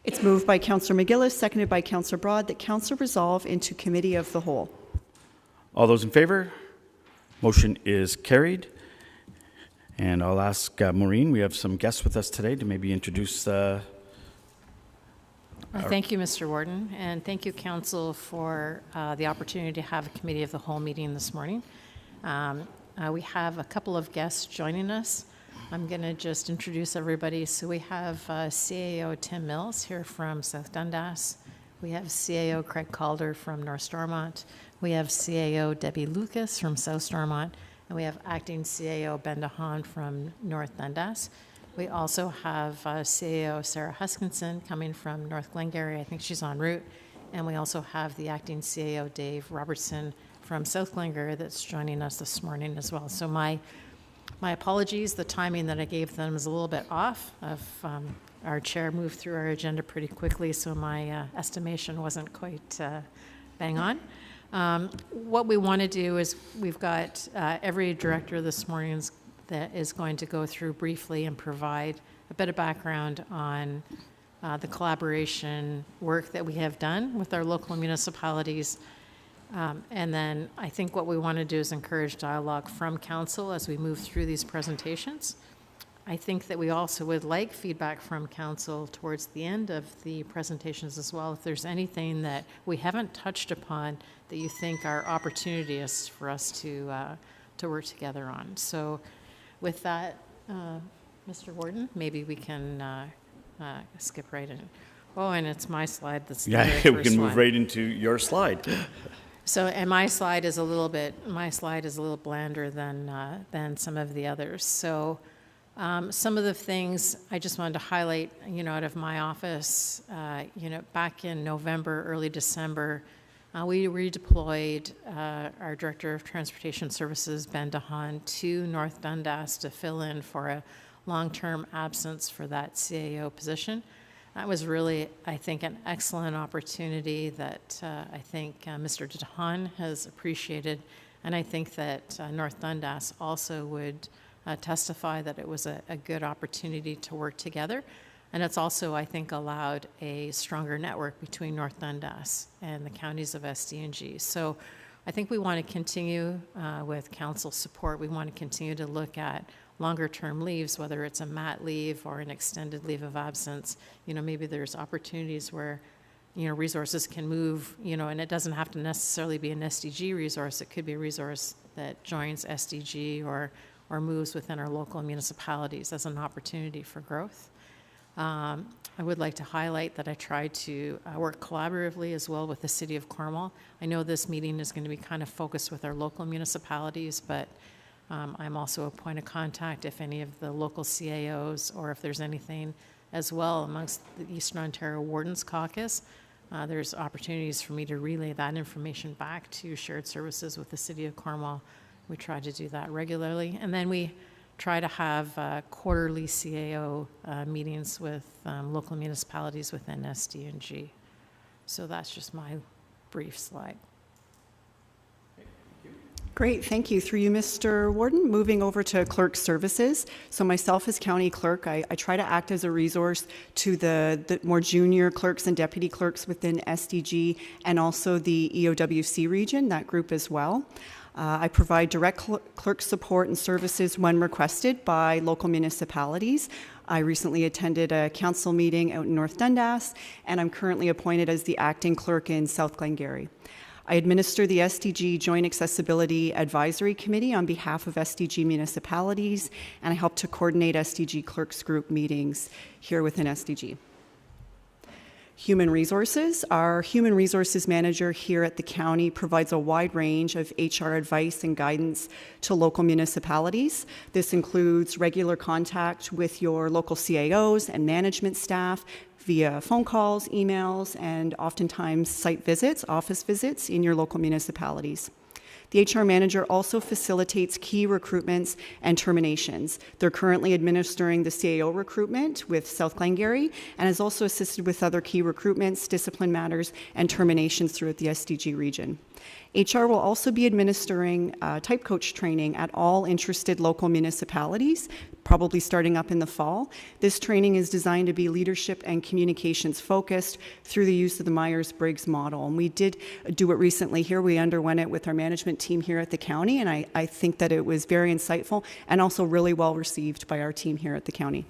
It's moved by Councillor McGillis, seconded by Councillor Broad, that Council resolve into Committee of the Whole. All those in favor? Motion is carried. And I'll ask Maureen, we have some guests with us today to maybe introduce Thank you, Mr. Warden, and thank you, Council, for the opportunity to have a Committee of the Whole meeting this morning. We have a couple of guests joining us. I'm going to just introduce everybody. So we have CAO Tim Mills here from South Dundas. We have CAO Craig Calder from North Stormont. We have CAO Debbie Lucas from South Stormont. And we have Acting CAO Ben DeHaan from North Dundas. We also have CAO Sarah Huskinson coming from North Glengarry. I think she's en route. And we also have the Acting CAO Dave Robertson from South Glengarry that's joining us this morning as well. So my apologies, the timing that I gave them is a little bit off. Our chair moved through our agenda pretty quickly, so my estimation wasn't quite bang on. What we want to do is we've got every director this morning that is going to go through briefly and provide a bit of background on the collaboration work that we have done with our local municipalities. And then I think what we want to do is encourage dialogue from council as we move through these presentations. I think that we also would like feedback from council towards the end of the presentations as well. If there's anything that we haven't touched upon that you think are opportunities for us to work together on. So with that, Mr. Warden, maybe we can skip right in. Oh, and it's my slide that's the very first we can move one. right into your slide. So, and my slide is a little blander than some of the others. So, some of the things I just wanted to highlight, out of my office, back in November, early December, we redeployed our Director of Transportation Services, Ben DeHaan, to North Dundas to fill in for a long-term absence for that CAO position. That was really, I think, an excellent opportunity that I think Mr. DeHaan has appreciated, and I think that North Dundas also would testify that it was a good opportunity to work together. And it's also, I think, allowed a stronger network between North Dundas and the counties of SDG. So I think we want to continue with council support. We want to continue to look at longer-term leaves, whether it's a mat leave or an extended leave of absence. Maybe there's opportunities where, resources can move, and it doesn't have to necessarily be an SDG resource. It could be a resource that joins SDG or moves within our local municipalities as an opportunity for growth. I would like to highlight that I tried to work collaboratively as well with the City of Cornwall. I know this meeting is going to be kind of focused with our local municipalities, but I'm also a point of contact if any of the local CAOs or if there's anything as well amongst the Eastern Ontario Wardens Caucus. There's opportunities for me to relay that information back to shared services with the City of Cornwall. We try to do that regularly. And then we try to have quarterly CAO meetings with local municipalities within SDG. So that's just my brief slide. Great, thank you. Through you, Mr. Warden. Moving over to clerk services. So myself as county clerk, I try to act as a resource to the more junior clerks and deputy clerks within SDG and also the EOWC region, that group as well. I provide direct clerk support and services when requested by local municipalities. I recently attended a council meeting out in North Dundas, and I'm currently appointed as the acting clerk in South Glengarry. I administer the SDG Joint Accessibility Advisory Committee on behalf of SDG municipalities, and I help to coordinate SDG Clerks Group meetings here within SDG. Human Resources. Our Human Resources Manager here at the county provides a wide range of HR advice and guidance to local municipalities. This includes regular contact with your local CAOs and management staff via phone calls, emails, and oftentimes site visits, office visits in your local municipalities. The HR manager also facilitates key recruitments and terminations. They're currently administering the CAO recruitment with South Glengarry and has also assisted with other key recruitments, discipline matters, and terminations throughout the SDG region. HR will also be administering type coach training at all interested local municipalities, probably starting up in the fall. This training is designed to be leadership and communications focused through the use of the Myers-Briggs model. And we did do it recently here. We underwent it with our management team here at the county, and I think that it was very insightful and also really well received by our team here at the county.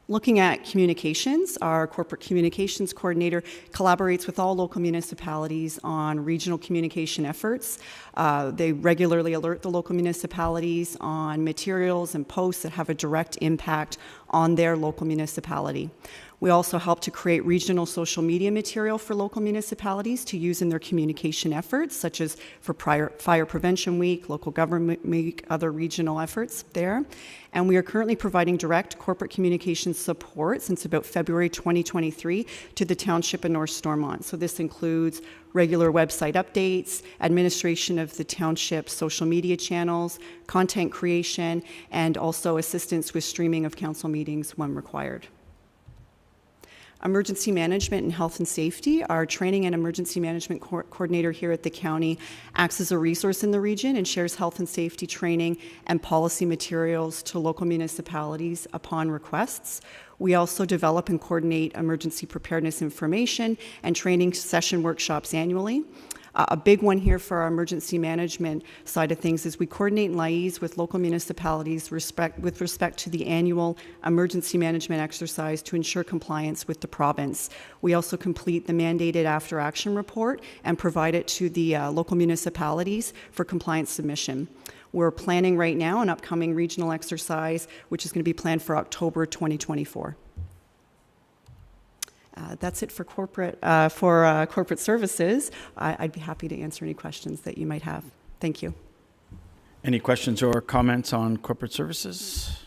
Looking at communications, our corporate communications coordinator collaborates with all local municipalities on regional communication efforts. They regularly alert the local municipalities on materials and posts that have a direct impact on their local municipality. We also help to create regional social media material for local municipalities to use in their communication efforts, such as for Fire Prevention Week, Local Government Week, other regional efforts there. And we are currently providing direct corporate communication support since about February 2023 to the Township of North Stormont. So this includes regular website updates, administration of the township's social media channels, content creation, and also assistance with streaming of council meetings when required. Emergency management and health and safety. Our training and emergency management coordinator here at the county acts as a resource in the region and shares health and safety training and policy materials to local municipalities upon requests. We also develop and coordinate emergency preparedness information and training session workshops annually. A big one here for our emergency management side of things is we coordinate and liaise with local municipalities with respect to the annual emergency management exercise to ensure compliance with the province. We also complete the mandated after action report and provide it to the local municipalities for compliance submission. We're planning right now an upcoming regional exercise, which is going to be planned for October 2024. That's it for corporate services. I'd be happy to answer any questions that you might have. Thank you. Any questions or comments on corporate services?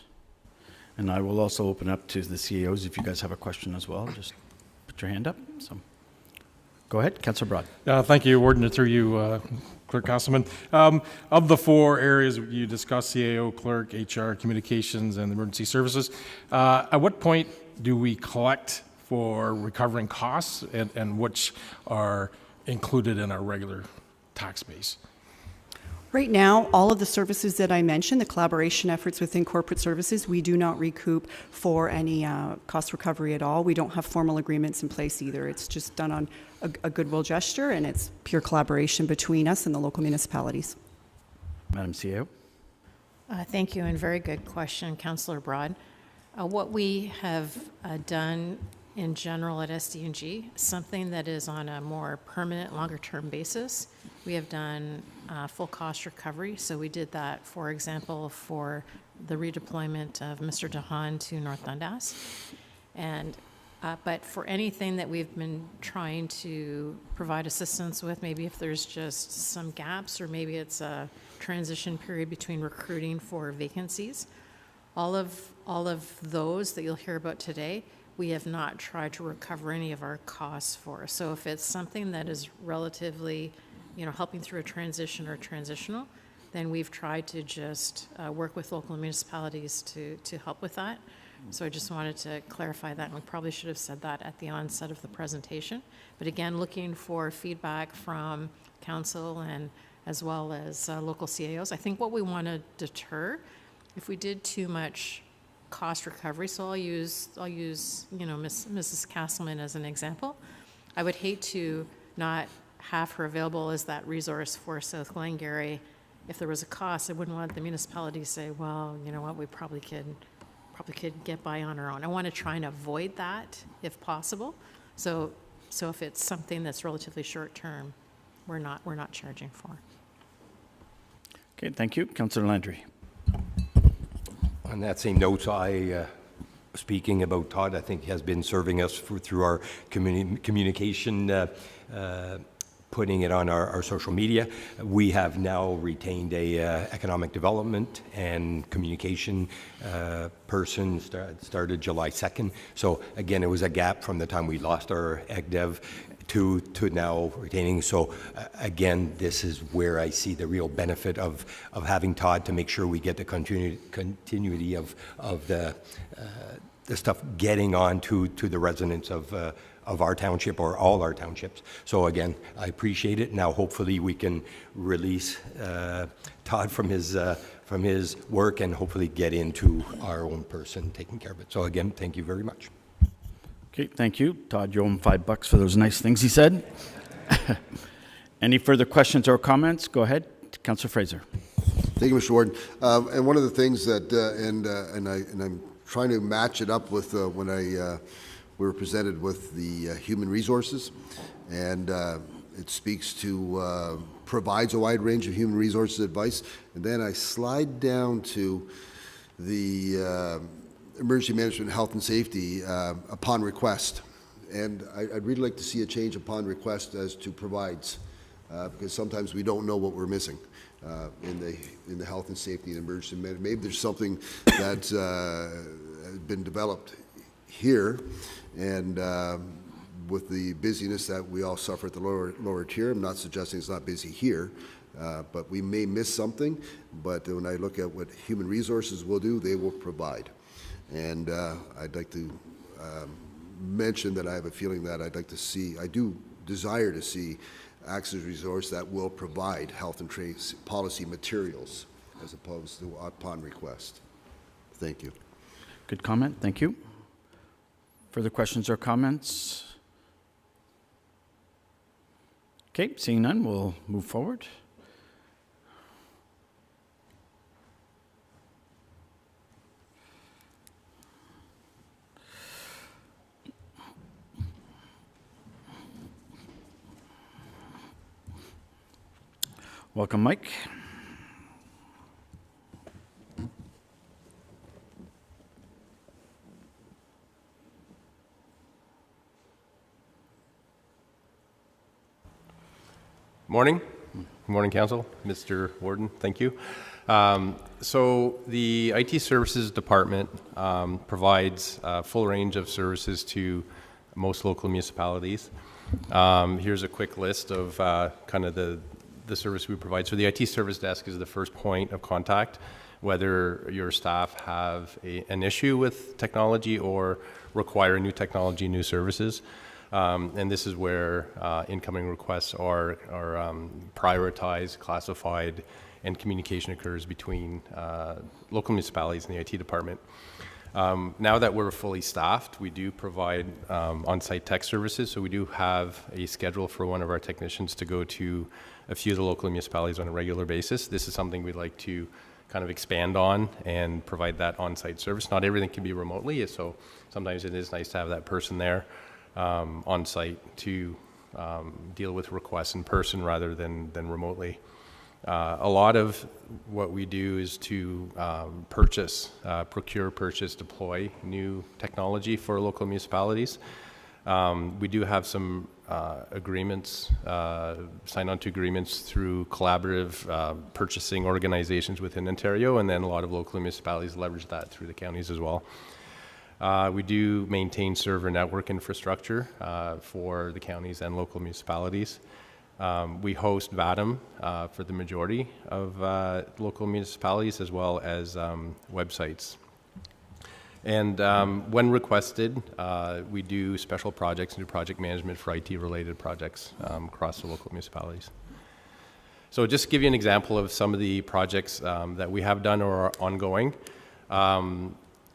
And I will also open up to the CAOs if you guys have a question as well. Just put your hand up. So, go ahead, Councillor Broad. Thank you, Warden. Through you, Clerk Castleman. Of the four areas you discussed, CAO, Clerk, HR, Communications, and Emergency Services, at what point do we collect for recovering costs and which are included in our regular tax base? Right now, all of the services that I mentioned, the collaboration efforts within corporate services, we do not recoup for any cost recovery at all. We don't have formal agreements in place either. It's just done on a goodwill gesture, and it's pure collaboration between us and the local municipalities. Madam CEO. Thank you, and very good question, Councillor Broad. What we have done in general at SDG, something that is on a more permanent, longer-term basis. We have done full cost recovery. So we did that, for example, for the redeployment of Mr. DeHaan to North Dundas. And but for anything that we've been trying to provide assistance with, maybe if there's just some gaps or maybe it's a transition period between recruiting for vacancies, all of those that you'll hear about today, we have not tried to recover any of our costs for. So if it's something that is relatively, helping through a transition or transitional, then we've tried to just work with local municipalities to help with that. So I just wanted to clarify that, and we probably should have said that at the onset of the presentation. But again, looking for feedback from council and as well as local CAOs. I think what we want to deter, if we did too much cost recovery, so I'll use Mrs. Castleman as an example. I would hate to not have her available as that resource for South Glengarry. If there was a cost, I wouldn't want the municipality to say, well, you know what, we probably could get by on our own. I want to try and avoid that if possible. So if it's something that's relatively short term, we're not charging for. Okay, thank you. Councillor Landry. On that same note, speaking about Todd, I think he has been serving us through our communication, putting it on our social media. We have now retained a economic development and communication person, started July 2nd. So again, it was a gap from the time we lost our EgDev to now retaining. So again, this is where I see the real benefit of having Todd to make sure we get the continuity of the the stuff getting on to the residents of our township or all our townships. So again, I appreciate it. Now hopefully we can release Todd from his work and hopefully get into our own person taking care of it. So again, thank you very much. Okay, thank you. Todd, you owe him $5 for those nice things he said. Any further questions or comments? Go ahead, Councillor Fraser. Thank you, Mr. Warden. And one of the things that, and I'm trying to match it up with when we were presented with the human resources, and it speaks to provides a wide range of human resources advice. And then I slide down to the emergency management, health and safety upon request. And I'd really like to see a change upon request as to provides, because sometimes we don't know what we're missing in the health and safety and emergency management. Maybe there's something that's been developed here, and with the busyness that we all suffer at the lower tier, I'm not suggesting it's not busy here, but we may miss something. But when I look at what human resources will do, they will provide. And I'd like to mention that I have a feeling that I'd like to see, I do desire to see access resource that will provide health and trace policy materials as opposed to upon request. Thank you. Good comment. Thank you. Further questions or comments? Okay, seeing none, we'll move forward. Welcome, Mike. Morning. Good morning, Council. Mr. Warden, thank you. So the IT Services Department provides a full range of services to most local municipalities. Here's a quick list of kind of the service we provide. So the IT Service Desk is the first point of contact, whether your staff have an issue with technology or require new technology, new services. And this is where incoming requests are prioritized, classified, and communication occurs between local municipalities and the IT department. Now that we're fully staffed, we do provide on-site tech services. So we do have a schedule for one of our technicians to go to a few of the local municipalities on a regular basis. This is something we'd like to kind of expand on and provide that on-site service. Not everything can be remotely, so sometimes it is nice to have that person there on site to deal with requests in person rather than remotely. A lot of what we do is to procure, purchase, deploy new technology for local municipalities. We do have some agreements, signed on to agreements through collaborative purchasing organizations within Ontario, and then a lot of local municipalities leverage that through the counties as well. We do maintain server network infrastructure for the counties and local municipalities. We host VADM for the majority of local municipalities, as well as websites. And when requested, we do special projects and do project management for IT-related projects across the local municipalities. So just to give you an example of some of the projects that we have done or are ongoing.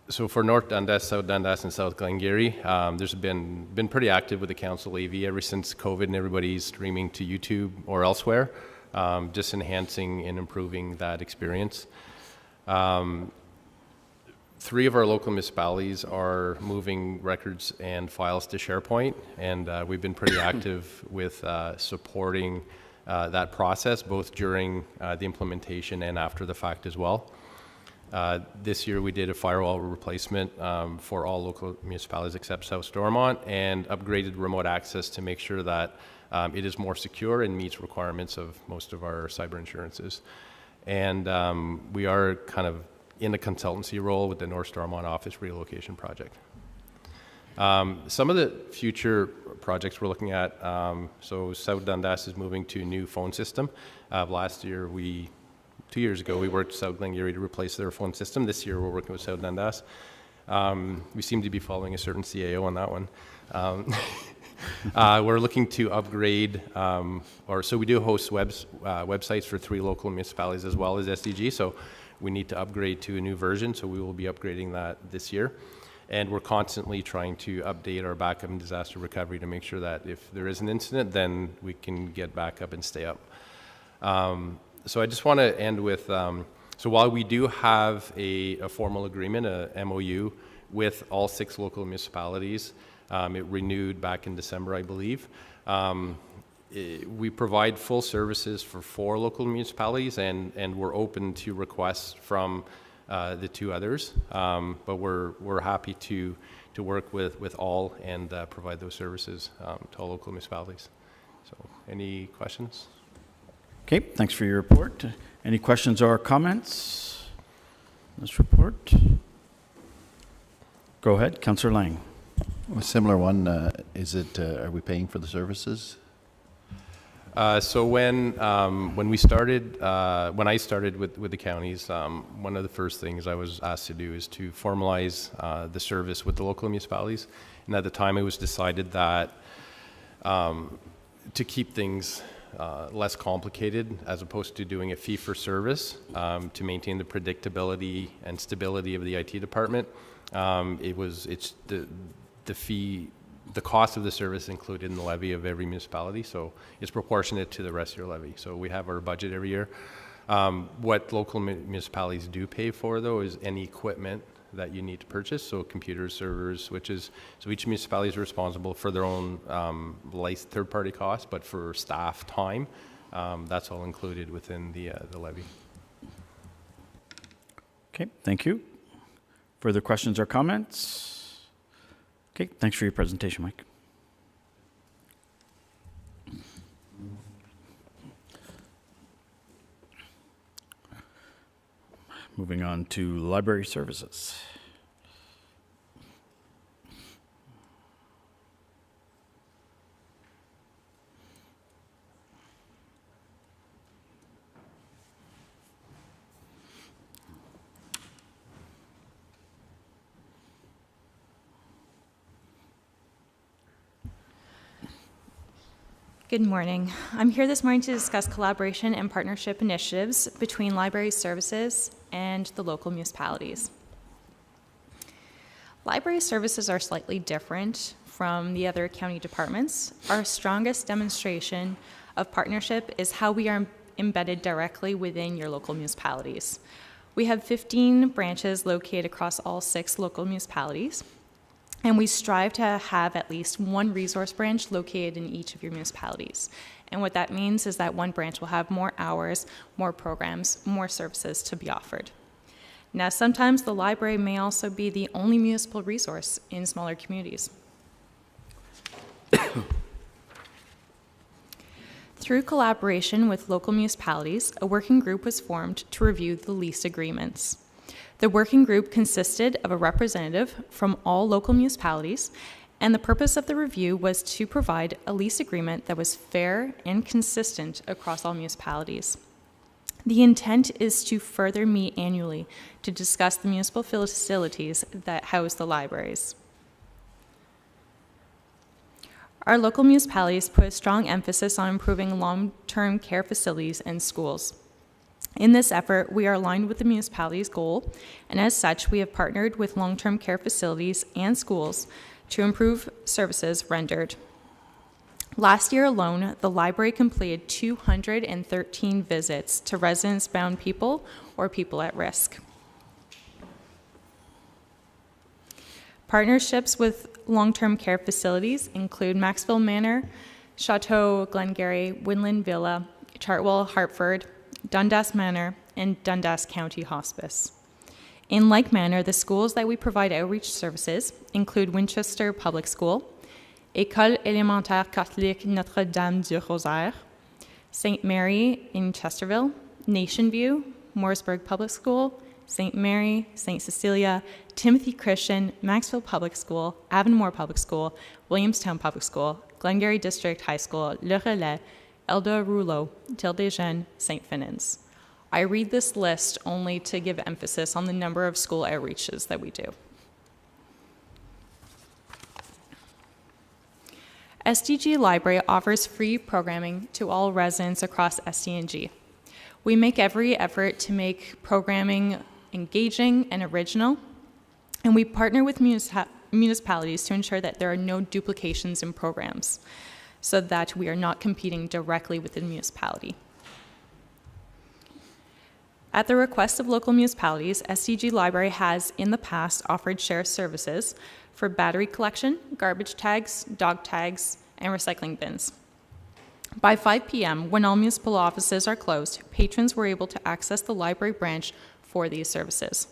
So for North Dundas, South Dundas, and South Glengarry, there's been pretty active with the council AV ever since COVID, and everybody's streaming to YouTube or elsewhere, just enhancing and improving that experience. 3 of our local municipalities are moving records and files to SharePoint, and we've been pretty active with supporting that process, both during the implementation and after the fact as well. This year we did a firewall replacement for all local municipalities except South Stormont, and upgraded remote access to make sure that it is more secure and meets requirements of most of our cyber insurances. And we are kind of in a consultancy role with the North Stormont office relocation project. Some of the future projects we're looking at, so South Dundas is moving to a new phone system. Last year 2 years ago, we worked with South Glengarry to replace their phone system. This year, we're working with South Dundas. We seem to be following a certain CAO on that one. We're looking to upgrade, so we do host websites for 3 local municipalities as well as SDG, so we need to upgrade to a new version, so we will be upgrading that this year. And we're constantly trying to update our backup and disaster recovery to make sure that if there is an incident, then we can get back up and stay up. So I just want to end with, so while we do have a formal agreement, a MOU, with all 6 local municipalities, it renewed back in December, I believe. We provide full services for 4 local municipalities, and we're open to requests from the 2 others. But we're happy to work with all and provide those services to all local municipalities. So, any questions? Okay, thanks for your report. Any questions or comments on this report? Go ahead, Councillor Lang. A similar one, is it, are we paying for the services? So when we started, when I started with the counties, one of the first things I was asked to do is to formalize the service with the local municipalities. And at the time, it was decided that to keep things less complicated, as opposed to doing a fee for service, to maintain the predictability and stability of the IT department, it's the fee. The cost of the service included in the levy of every municipality, so it's proportionate to the rest of your levy. So we have our budget every year. What local municipalities do pay for, though, is any equipment that you need to purchase, so computers, servers, switches. So each municipality is responsible for their own third-party costs, but for staff time, that's all included within the levy. Okay, thank you. Further questions or comments? Okay, thanks for your presentation, Mike. Moving on to library services. Good morning. I'm here this morning to discuss collaboration and partnership initiatives between library services and the local municipalities. Library services are slightly different from the other county departments. Our strongest demonstration of partnership is how we are embedded directly within your local municipalities. We have 15 branches located across all 6 local municipalities. And we strive to have at least one resource branch located in each of your municipalities. And what that means is that one branch will have more hours, more programs, more services to be offered. Now, sometimes the library may also be the only municipal resource in smaller communities. Through collaboration with local municipalities, a working group was formed to review the lease agreements. The working group consisted of a representative from all local municipalities, and the purpose of the review was to provide a lease agreement that was fair and consistent across all municipalities. The intent is to further meet annually to discuss the municipal facilities that house the libraries. Our local municipalities put a strong emphasis on improving long-term care facilities and schools. In this effort, we are aligned with the municipality's goal, and as such, we have partnered with long-term care facilities and schools to improve services rendered. Last year alone, the library completed 213 visits to residence-bound people or people at risk. Partnerships with long-term care facilities include Maxville Manor, Chateau Glengarry, Winland Villa, Chartwell Hartford, Dundas Manor, and Dundas County Hospice. In like manner, the schools that we provide outreach services include Winchester Public School, École élémentaire catholique Notre-Dame du Rosaire, St. Mary in Chesterville, Nation View, Mooresburg Public School, St. Mary, St. Cecilia, Timothy Christian, Maxville Public School, Avonmore Public School, Williamstown Public School, Glengarry District High School, Le Relais, Elda Rouleau, Till des Jeunes, St. Finans. I read this list only to give emphasis on the number of school outreaches that we do. SDG Library offers free programming to all residents across SDNG. We make every effort to make programming engaging and original, and we partner with municipalities to ensure that there are no duplications in programs, so that we are not competing directly with the municipality. At the request of local municipalities, SDG Library has in the past offered share services for battery collection, garbage tags, dog tags, and recycling bins. By 5 p.m., when all municipal offices are closed, patrons were able to access the library branch for these services.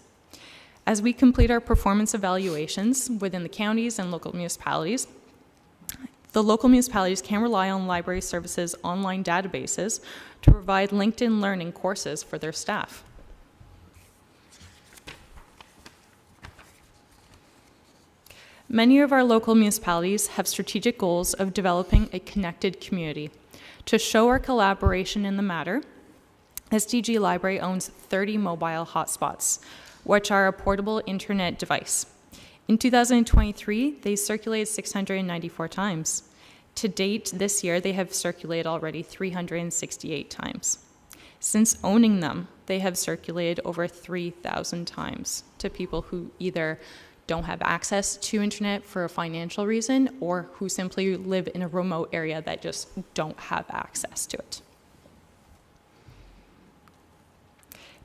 As we complete our performance evaluations within the counties and local municipalities, the local municipalities can rely on library services online databases to provide LinkedIn Learning courses for their staff. Many of our local municipalities have strategic goals of developing a connected community. To show our collaboration in the matter, SDG Library owns 30 mobile hotspots, which are a portable internet device. In 2023, they circulated 694 times. To date, this year, they have circulated already 368 times. Since owning them, they have circulated over 3,000 times to people who either don't have access to internet for a financial reason or who simply live in a remote area that just don't have access to it.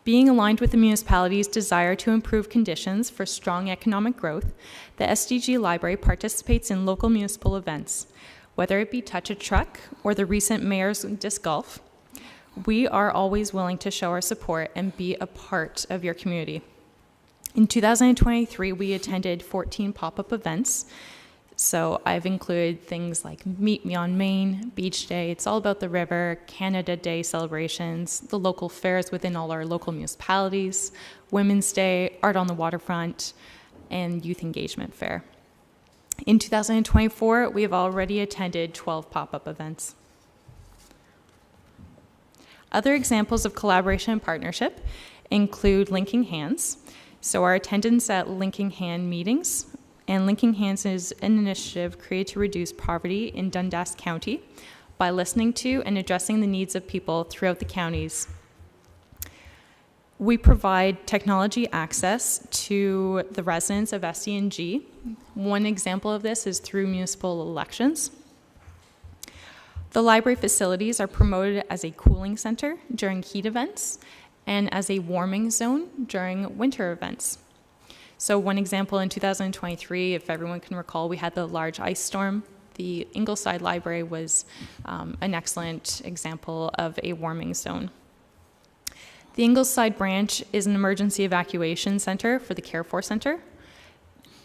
Being aligned with the municipality's desire to improve conditions for strong economic growth, the SDG Library participates in local municipal events. Whether it be Touch a Truck or the recent Mayor's Disc Golf, we are always willing to show our support and be a part of your community. In 2023, we attended 14 pop-up events. So I've included things like Meet Me on Main, Beach Day, It's All About the River, Canada Day celebrations, the local fairs within all our local municipalities, Women's Day, Art on the Waterfront, and Youth Engagement Fair. In 2024, we have already attended 12 pop-up events. Other examples of collaboration and partnership include Linking Hands. So our attendance at Linking Hand meetings, and Linking Hands is an initiative created to reduce poverty in Dundas County by listening to and addressing the needs of people throughout the counties. We provide technology access to the residents of SDNG. One example of this is through municipal elections. The library facilities are promoted as a cooling center during heat events and as a warming zone during winter events. So one example in 2023, if everyone can recall, we had the large ice storm. The Ingleside Library was an excellent example of a warming zone. The Ingleside branch is an emergency evacuation center for the Carrefour Center.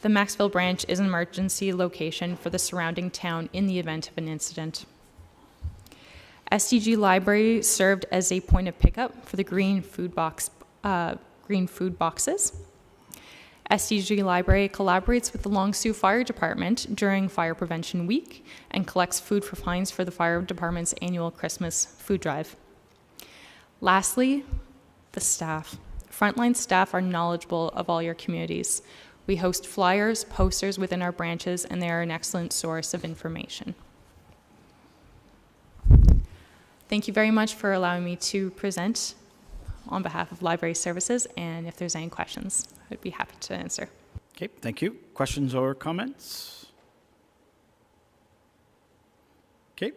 The Maxville branch is an emergency location for the surrounding town in the event of an incident. SDG Library served as a point of pickup for the green food boxes. SDG Library collaborates with the Long Sault Fire Department during Fire Prevention Week and collects food for fines for the Fire Department's annual Christmas food drive. Lastly, the staff. Frontline staff are knowledgeable of all your communities. We host flyers, posters within our branches, and they are an excellent source of information. Thank you very much for allowing me to present on behalf of Library Services, and if there's any questions, I'd be happy to answer. Okay, thank you. Questions or comments? Okay.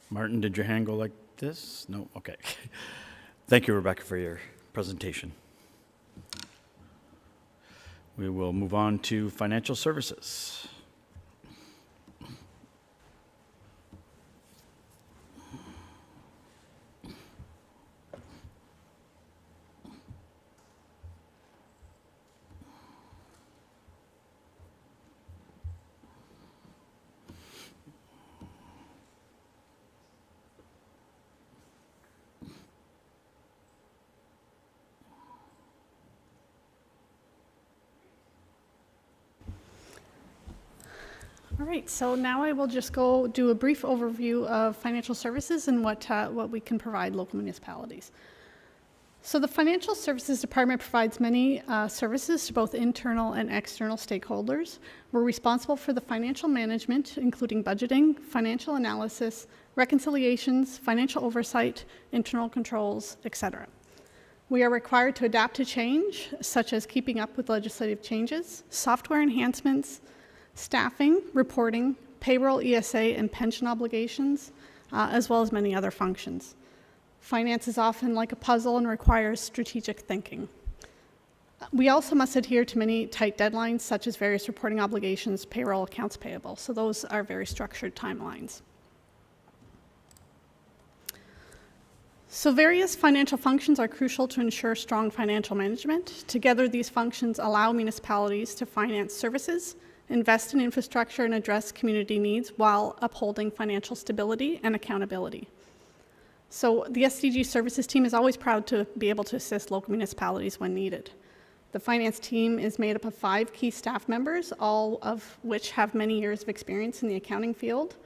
Martin, did your hand go like this? No? Okay. Thank you, Rebecca, for your presentation. We will move on to financial services. All right, so now I will just go do a brief overview of financial services and what we can provide local municipalities. So the Financial Services Department provides many services to both internal and external stakeholders. We're responsible for the financial management, including budgeting, financial analysis, reconciliations, financial oversight, internal controls, etc. We are required to adapt to change, such as keeping up with legislative changes, software enhancements, staffing, reporting, payroll, ESA, and pension obligations, as well as many other functions. Finance is often like a puzzle and requires strategic thinking. We also must adhere to many tight deadlines, such as various reporting obligations, payroll, accounts payable. So those are very structured timelines. So various financial functions are crucial to ensure strong financial management. Together, these functions allow municipalities to finance services, invest in infrastructure, and address community needs while upholding financial stability and accountability. So the SDG Services team is always proud to be able to assist local municipalities when needed. The finance team is made up of 5 key staff members, all of which have many years of experience in the accounting field.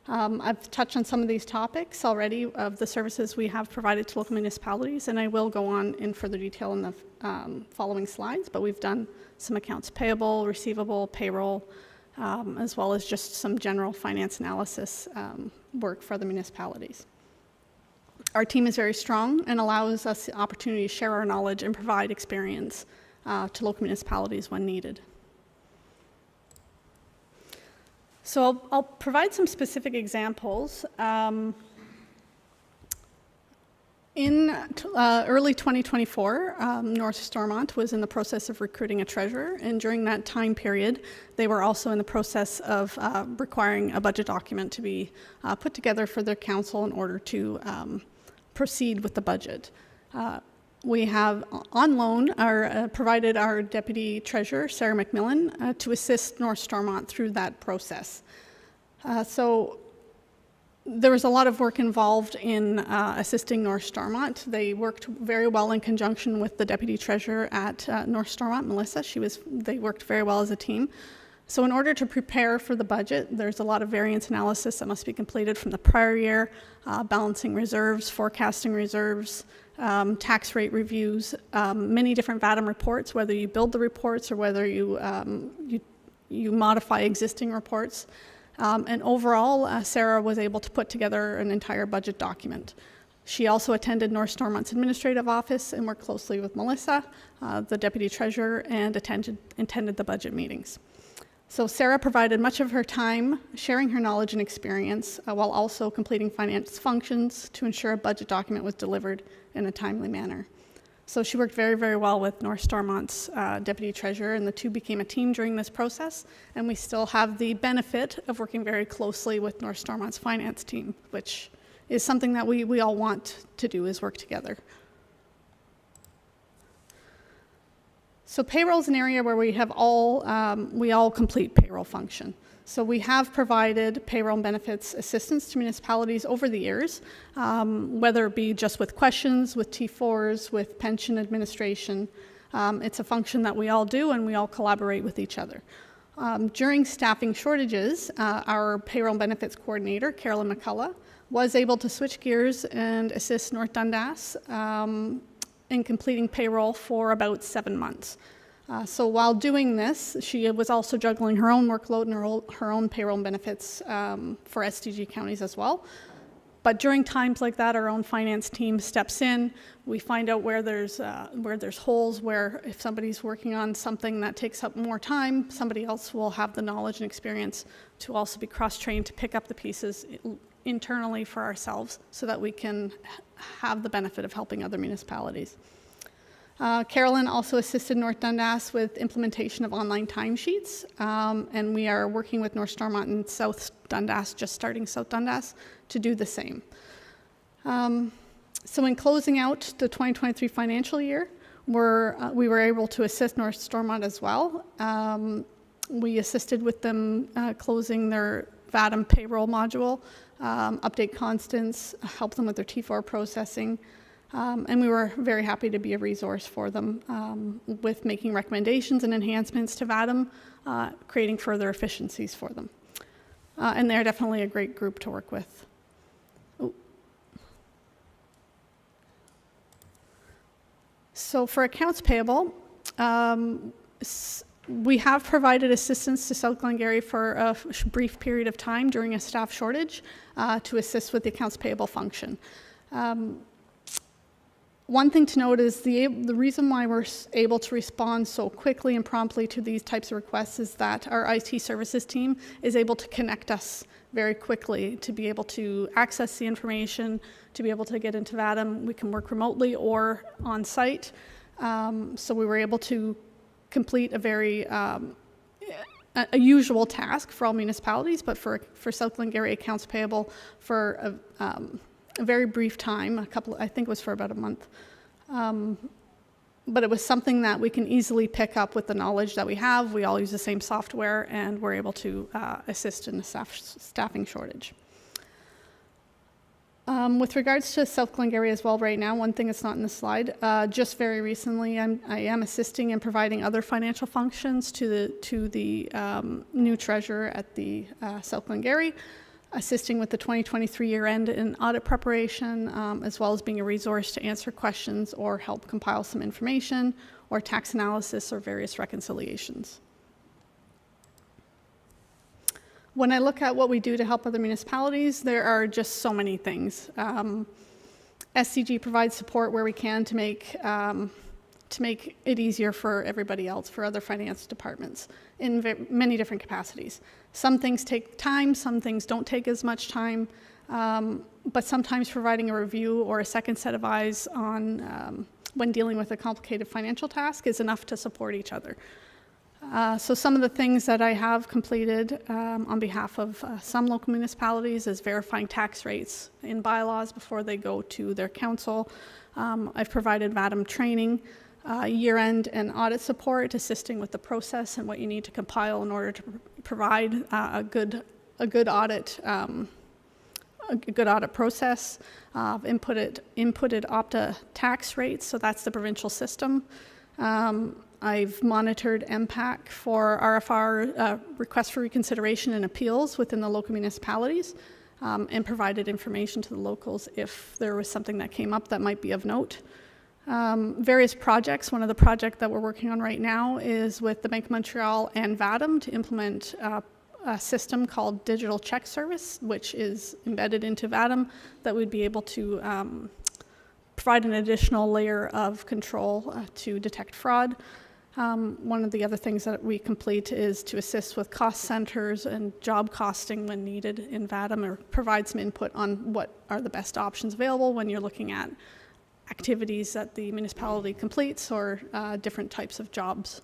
I've touched on some of these topics already of the services we have provided to local municipalities, and I will go on in further detail in the following slides, but we've done some accounts payable, receivable, payroll, as well as just some general finance analysis work for the municipalities. Our team is very strong and allows us the opportunity to share our knowledge and provide experience to local municipalities when needed. So I'll provide some specific examples. In early 2024, North Stormont was in the process of recruiting a treasurer, and during that time period, they were also in the process of requiring a budget document to be put together for their council in order to proceed with the budget. We have on loan provided our Deputy Treasurer, Sarah McMillan, to assist North Stormont through that process. So there was a lot of work involved in assisting North Stormont. They worked very well in conjunction with the Deputy Treasurer at North Stormont, Melissa. They worked very well as a team. So in order to prepare for the budget, there's a lot of variance analysis that must be completed from the prior year, balancing reserves, forecasting reserves, tax rate reviews, many different VADM reports, whether you build the reports or whether you modify existing reports. And overall, Sarah was able to put together an entire budget document. She also attended North Stormont's administrative office and worked closely with Melissa, the Deputy Treasurer, and attended the budget meetings. So Sarah provided much of her time sharing her knowledge and experience while also completing finance functions to ensure a budget document was delivered in a timely manner. So she worked very, very well with North Stormont's Deputy Treasurer, and the two became a team during this process, and we still have the benefit of working very closely with North Stormont's finance team, which is something that we all want to do, is work together. So payroll is an area where we all complete payroll function. So we have provided payroll and benefits assistance to municipalities over the years, whether it be just with questions, with T4s, with pension administration. It's a function that we all do, and we all collaborate with each other. During staffing shortages, our payroll and benefits coordinator, Carolyn McCullough, was able to switch gears and assist North Dundas in completing payroll for about 7 months. So while doing this, she was also juggling her own workload and her own payroll and benefits for SDG Counties as well. But during times like that, our own finance team steps in. We find out where there's holes, where if somebody's working on something that takes up more time, somebody else will have the knowledge and experience to also be cross-trained to pick up the pieces internally for ourselves so that we can have the benefit of helping other municipalities. Carolyn also assisted North Dundas with implementation of online timesheets, and we are working with North Stormont and South Dundas, just starting South Dundas, to do the same. So in closing out the 2023 financial year, we were able to assist North Stormont as well. We assisted with them closing their VADM payroll module, update constants, help them with their T4 processing, and we were very happy to be a resource for them with making recommendations and enhancements to VADM, creating further efficiencies for them. And they're definitely a great group to work with. So for accounts payable, we have provided assistance to South Glengarry for a brief period of time during a staff shortage to assist with the accounts payable function. One thing to note is the reason why we're able to respond so quickly and promptly to these types of requests is that our IT services team is able to connect us very quickly to be able to access the information, to be able to get into VADM. We can work remotely or on site. So we were able to complete a very a usual task for all municipalities, but for South Glengarry accounts payable for a very brief time, I think it was for about a month. But it was something that we can easily pick up with the knowledge that we have. We all use the same software, and we're able to assist in the staffing shortage. With regards to South Glengarry as well right now, one thing that's not in the slide, just very recently I am assisting in providing other financial functions to the new treasurer at the South Glengarry, assisting with the 2023 year end in audit preparation, as well as being a resource to answer questions or help compile some information or tax analysis or various reconciliations. When I look at what we do to help other municipalities, there are just so many things. SDG provides support where we can to make it easier for everybody else, for other finance departments in many different capacities. Some things take time, some things don't take as much time, but sometimes providing a review or a second set of eyes on when dealing with a complicated financial task is enough to support each other. So some of the things that I have completed on behalf of some local municipalities is verifying tax rates in bylaws before they go to their council. I've provided VADM training, year-end and audit support, assisting with the process and what you need to compile in order to provide a good audit process. Inputted Opta tax rates, so that's the provincial system. I've monitored MPAC for RFR requests for reconsideration and appeals within the local municipalities, and provided information to the locals if there was something that came up that might be of note. Various projects. One of the projects that we're working on right now is with the Bank of Montreal and VADM to implement a system called Digital Check Service, which is embedded into VADM, that would be able to provide an additional layer of control to detect fraud. One of the other things that we complete is to assist with cost centers and job costing when needed in VADM, or provide some input on what are the best options available when you're looking at activities that the municipality completes or different types of jobs,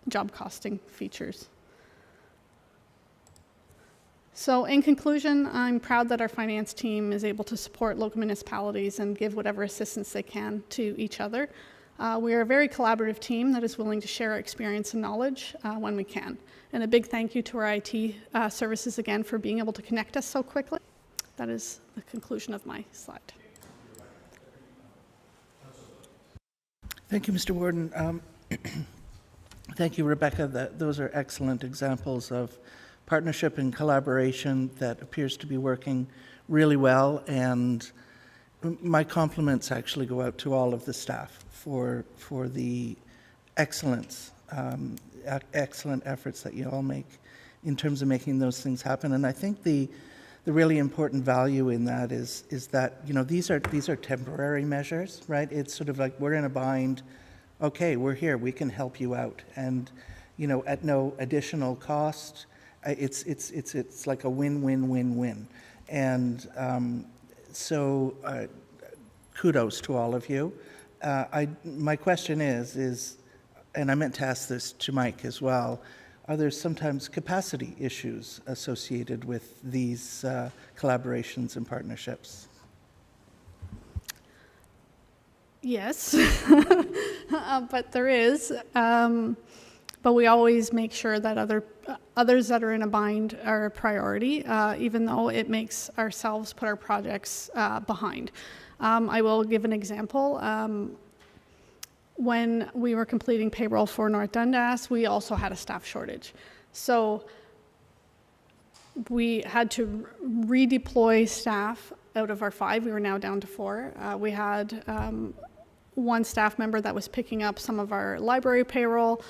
job costing features. So in conclusion, I'm proud that our finance team is able to support local municipalities and give whatever assistance they can to each other. We are a very collaborative team that is willing to share our experience and knowledge when we can. And a big thank you to our IT services again for being able to connect us so quickly. That is the conclusion of my slide. Thank you, Mr. Warden. Thank you, Rebecca. Those are excellent examples of partnership and collaboration that appears to be working really well, and my compliments actually go out to all of the staff for the excellent efforts that you all make in terms of making those things happen. And I think the really important value in that is that, you know, these are temporary measures, right? It's sort of like, we're in a bind, okay, we're here, we can help you out, and, you know, at no additional cost. It's like a win-win-win-win. And so kudos to all of you. My question is, and I meant to ask this to Mike as well, are there sometimes capacity issues associated with these collaborations and partnerships? Yes, but there is. But we always make sure that others that are in a bind are a priority, even though it makes ourselves put our projects behind. I will give an example. When we were completing payroll for North Dundas, we also had a staff shortage. So we had to redeploy staff out of our 5. We were now down to 4. We had one staff member that was picking up some of our library payroll.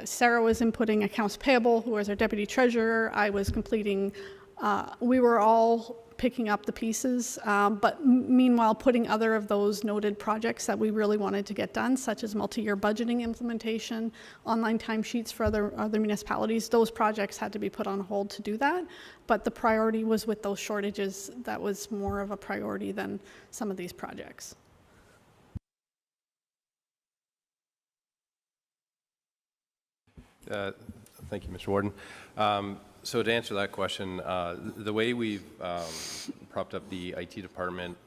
Sarah was inputting accounts payable, who was our deputy treasurer. I was completing, we were all picking up the pieces, but meanwhile putting other of those noted projects that we really wanted to get done, such as multi-year budgeting implementation, online timesheets for other municipalities. Those projects had to be put on hold to do that, but the priority was with those shortages. That was more of a priority than some of these projects. Thank you, Mr. Warden. So to answer that question, the way we've propped up the IT department,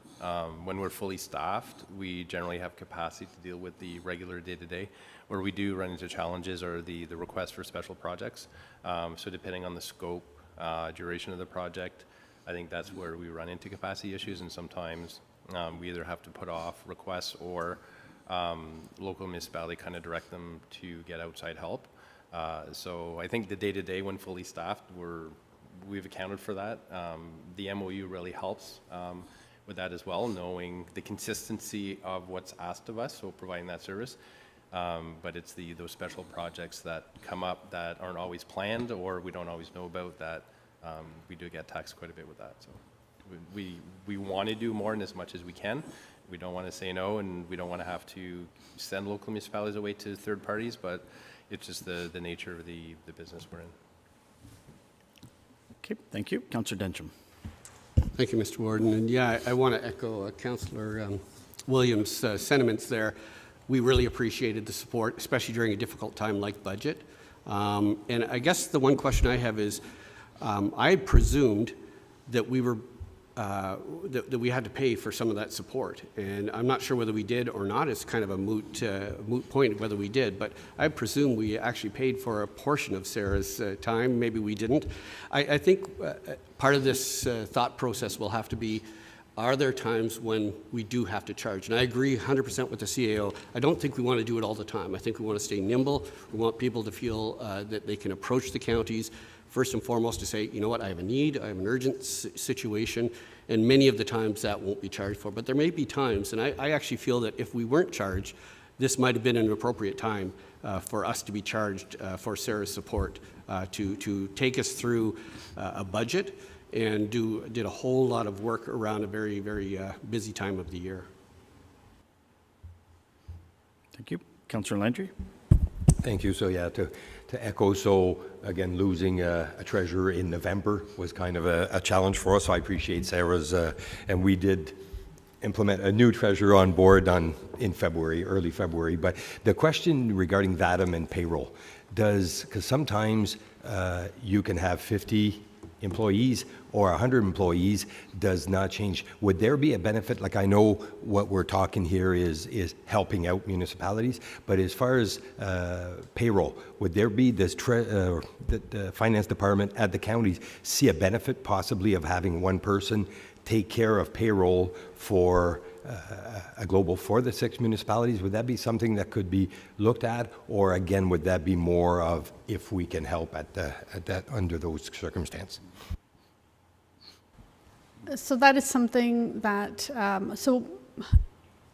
when we're fully staffed, we generally have capacity to deal with the regular day-to-day. Where we do run into challenges are the requests for special projects. So depending on the scope, duration of the project, I think that's where we run into capacity issues, and sometimes we either have to put off requests or local municipality kind of direct them to get outside help. So I think the day-to-day when fully staffed, we've accounted for that. The MOU really helps with that as well, knowing the consistency of what's asked of us, so providing that service. But it's those special projects that come up that aren't always planned or we don't always know about that we do get taxed quite a bit with that. So we want to do more in as much as we can. We don't want to say no, and we don't want to have to send local municipalities away to third parties, but it's just the nature of the business we're in. Okay, thank you. Councillor Densham. Thank you, Mr. Warden. And yeah, I want to echo Councillor Williams' sentiments there. We really appreciated the support, especially during a difficult time like budget. And I guess the one question I have is, I presumed that we were that we had to pay for some of that support, and I'm not sure whether we did or not. It's kind of a moot point whether we did, but I presume we actually paid for a portion of Sarah's time. Maybe we didn't. I think part of this thought process will have to be, are there times when we do have to charge? And I agree 100% with the CAO. I don't think we want to do it all the time. I think we want to stay nimble. We want people to feel that they can approach the counties first and foremost to say, you know what, I have a need, I have an urgent situation, and many of the times that won't be charged for. But there may be times, and I actually feel that if we weren't charged, this might have been an appropriate time for us to be charged for Sarah's support to take us through a budget and did a whole lot of work around a very, very busy time of the year. Thank you. Councillor Landry. Thank you. So yeah, to echo, so again, losing a treasurer in November was kind of a challenge for us. So I appreciate Sarah's, and we did implement a new treasurer on board in February, early February. But the question regarding VATM and payroll, because sometimes you can have 50 employees or 100 employees, does not change. Would there be a benefit? Like, I know what we're talking here is helping out municipalities, but as far as payroll, would there be this the finance department at the counties see a benefit possibly of having one person take care of payroll for a global for the 6 municipalities? Would that be something that could be looked at, or again, would that be more of if we can help at that under those circumstances? So that is something that, so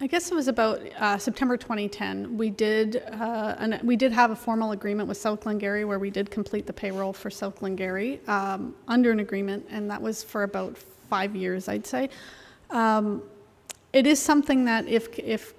I guess it was about September 2010, we did have a formal agreement with South Glengarry where we did complete the payroll for South Glengarry under an agreement, and that was for about 5 years, I'd say. It is something that if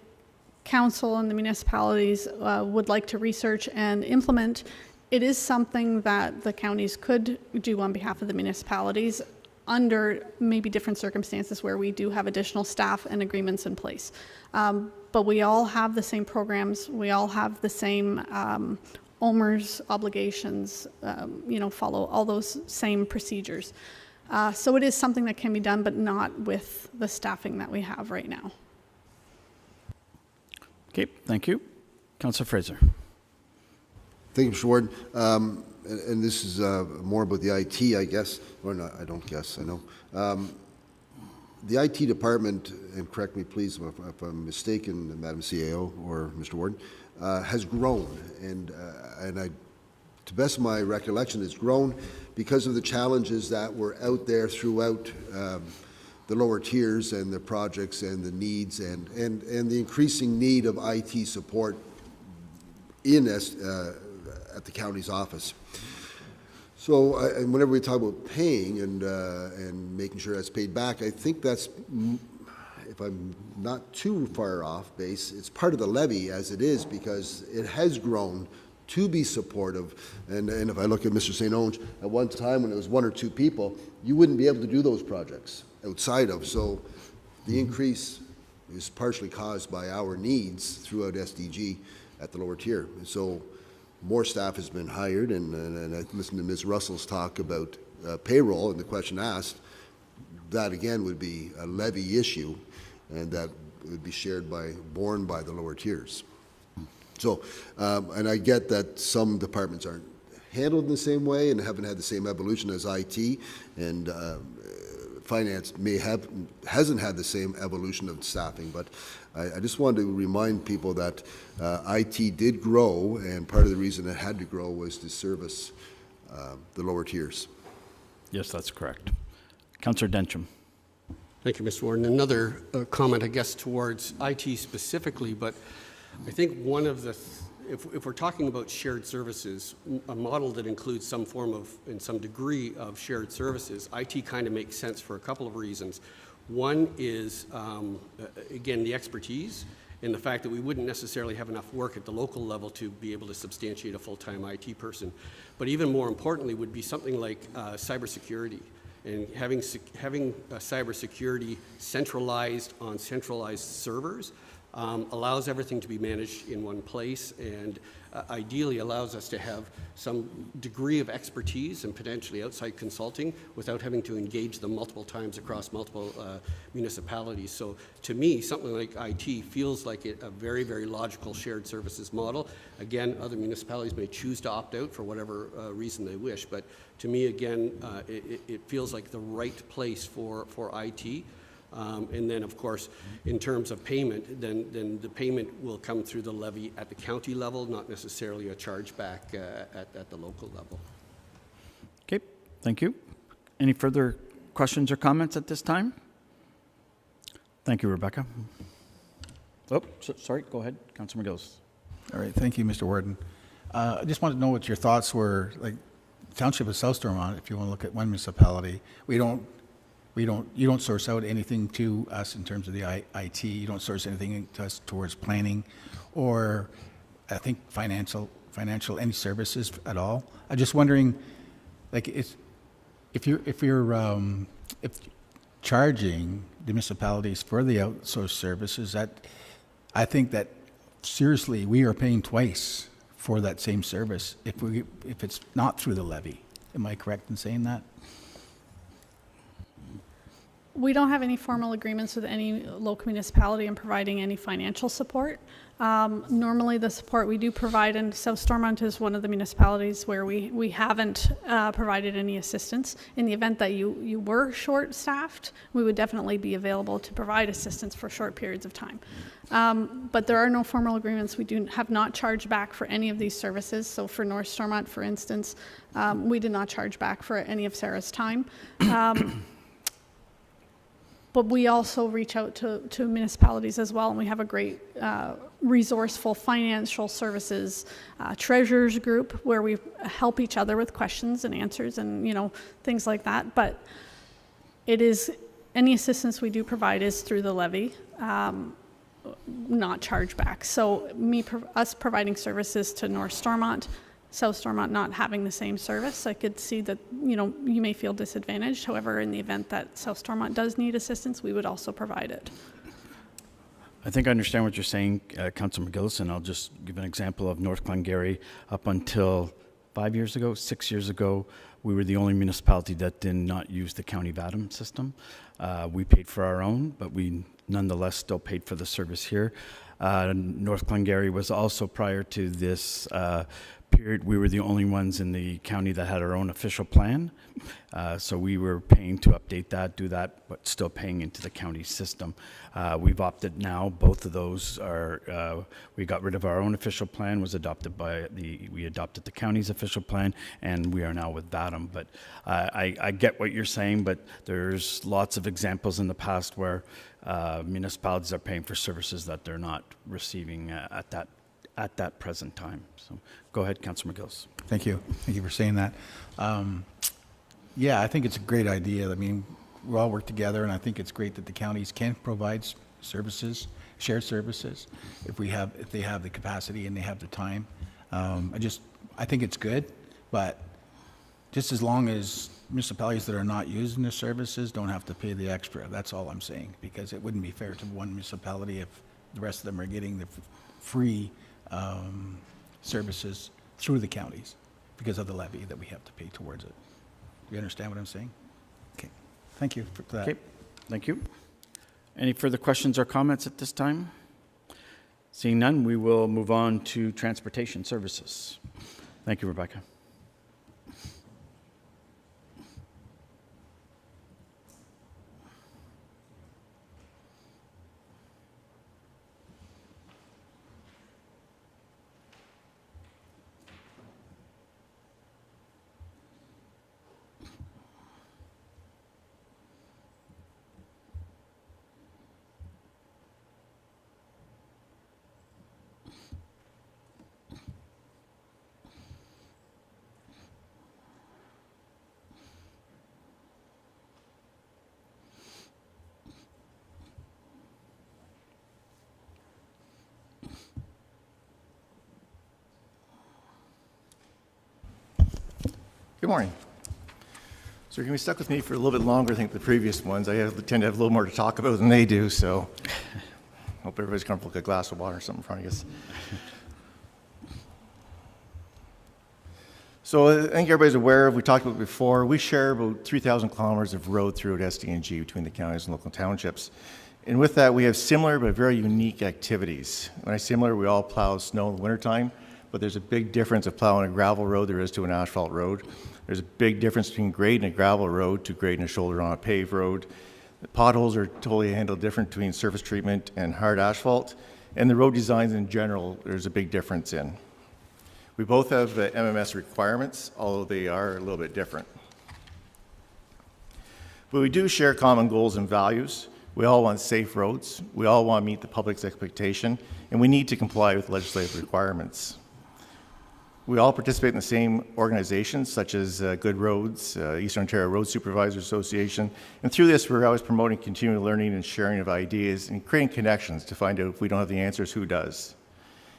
council and the municipalities would like to research and implement, it is something that the counties could do on behalf of the municipalities under maybe different circumstances where we do have additional staff and agreements in place. But we all have the same programs, we all have the same OMERS obligations, follow all those same procedures. So it is something that can be done, but not with the staffing that we have right now. Okay, thank you. Councillor Fraser. Thank you, Mr. Warden. And this is more about the IT, I guess, or not, I don't guess, I know. The IT department, and correct me please if I'm mistaken, Madam CAO or Mr. Warden, has grown, and to the best of my recollection, it's grown because of the challenges that were out there throughout the lower tiers and the projects and the needs and the increasing need of IT support at the county's office. So and whenever we talk about paying and making sure that's paid back, I think that's, if I'm not too far off base, it's part of the levy as it is, because it has grown to be supportive. And if I look at Mr. St. Onge, at one time when it was 1 or 2 people, you wouldn't be able to do those projects outside of. So the increase is partially caused by our needs throughout SDG at the lower tier. And so more staff has been hired, and I listened to Ms. Russell's talk about payroll and the question asked. That again would be a levy issue, and that would be borne by the lower tiers. So, and I get that some departments aren't handled in the same way and haven't had the same evolution as IT, and finance hasn't had the same evolution of staffing, but I just wanted to remind people that IT did grow, and part of the reason it had to grow was to service the lower tiers. Yes, that's correct. Councillor Dencham. Thank you, Mr. Warden. Another comment, I guess, towards IT specifically, but I think one of the, if we're talking about shared services, a model that includes some form of, and some degree of shared services, IT kind of makes sense for a couple of reasons. One is, again, the expertise and the fact that we wouldn't necessarily have enough work at the local level to be able to substantiate a full-time IT person. But even more importantly would be something like cybersecurity. And having cybersecurity centralized on centralized servers allows everything to be managed in one place, and ideally allows us to have some degree of expertise and potentially outside consulting without having to engage them multiple times across multiple municipalities. So to me, something like IT feels like a very, very logical shared services model. Again, other municipalities may choose to opt out for whatever reason they wish, but to me, again, it feels like the right place for IT. And then, of course, in terms of payment, then the payment will come through the levy at the county level, not necessarily a chargeback at the local level. Okay, thank you. Any further questions or comments at this time? Thank you, Rebecca. Oh, sorry, go ahead, Councillor McGillis. All right, thank you, Mr. Warden. I just wanted to know what your thoughts were, like Township of South Stormont, if you want to look at one municipality, you don't source out anything to us in terms of the IT. You don't source anything to us towards planning, or I think financial any services at all. I'm just wondering, like, if charging the municipalities for the outsourced services, that I think that seriously we are paying twice for that same service if it's not through the levy. Am I correct in saying that? We don't have any formal agreements with any local municipality in providing any financial support. Normally the support we do provide, and South Stormont is one of the municipalities where we haven't provided any assistance. In the event that you were short-staffed, we would definitely be available to provide assistance for short periods of time. But there are no formal agreements. We have not charged back for any of these services. So for North Stormont, for instance, we did not charge back for any of Sarah's time. But we also reach out to municipalities as well, and we have a great resourceful financial services treasurers group where we help each other with questions and answers and things like that. But it is, any assistance we do provide is through the levy, not charged back. So us providing services to North Stormont, South Stormont not having the same service, I could see that, you may feel disadvantaged. However, in the event that South Stormont does need assistance, we would also provide it. I think I understand what you're saying, Councillor McGillis, and I'll just give an example of North Glengarry. Up until 5 years ago, 6 years ago, we were the only municipality that did not use the county VATM system. We paid for our own, but we nonetheless still paid for the service here. North Glengarry was also, prior to this period, we were the only ones in the county that had our own official plan. So we were paying to update that, do that, but still paying into the county system. We've opted now, both of those are, we got rid of our own official plan, was adopted by we adopted the county's official plan, and we are now with VATM. But I get what you're saying, but there's lots of examples in the past where municipalities are paying for services that they're not receiving at that present time. So go ahead, Councillor McGillis. Thank you. Thank you for saying that. Yeah, I think it's a great idea. I mean, we all work together, and I think it's great that the counties can provide services, shared services, if they have the capacity and they have the time. I think it's good, but just as long as municipalities that are not using the services don't have to pay the extra, that's all I'm saying, because it wouldn't be fair to one municipality if the rest of them are getting the free services through the counties because of the levy that we have to pay towards it. Do you understand what I'm saying? Okay. Thank you for that. Okay. Thank you. Any further questions or comments at this time? Seeing none, we will move on to transportation services. Thank you, Rebecca. Good morning. So you're going to be stuck with me for a little bit longer, I think, the previous ones. I tend to have a little more to talk about than they do, so hope everybody's comfortable with a glass of water or something in front of us. So I think everybody's aware of, we talked about it before, we share about 3,000 kilometers of road throughout SDG between the counties and local townships. And with that, we have similar but very unique activities. When I say similar, we all plow snow in the wintertime, but there's a big difference of plowing a gravel road there is to an asphalt road. There's a big difference between grading a gravel road to grading a shoulder on a paved road. The potholes are totally handled different between surface treatment and hard asphalt. And the road designs in general, there's a big difference in. We both have MMS requirements, although they are a little bit different. But we do share common goals and values. We all want safe roads. We all want to meet the public's expectation, and we need to comply with legislative requirements. We all participate in the same organizations, such as Good Roads, Eastern Ontario Road Supervisors Association, and through this we're always promoting continuing learning and sharing of ideas and creating connections to find out if we don't have the answers, who does.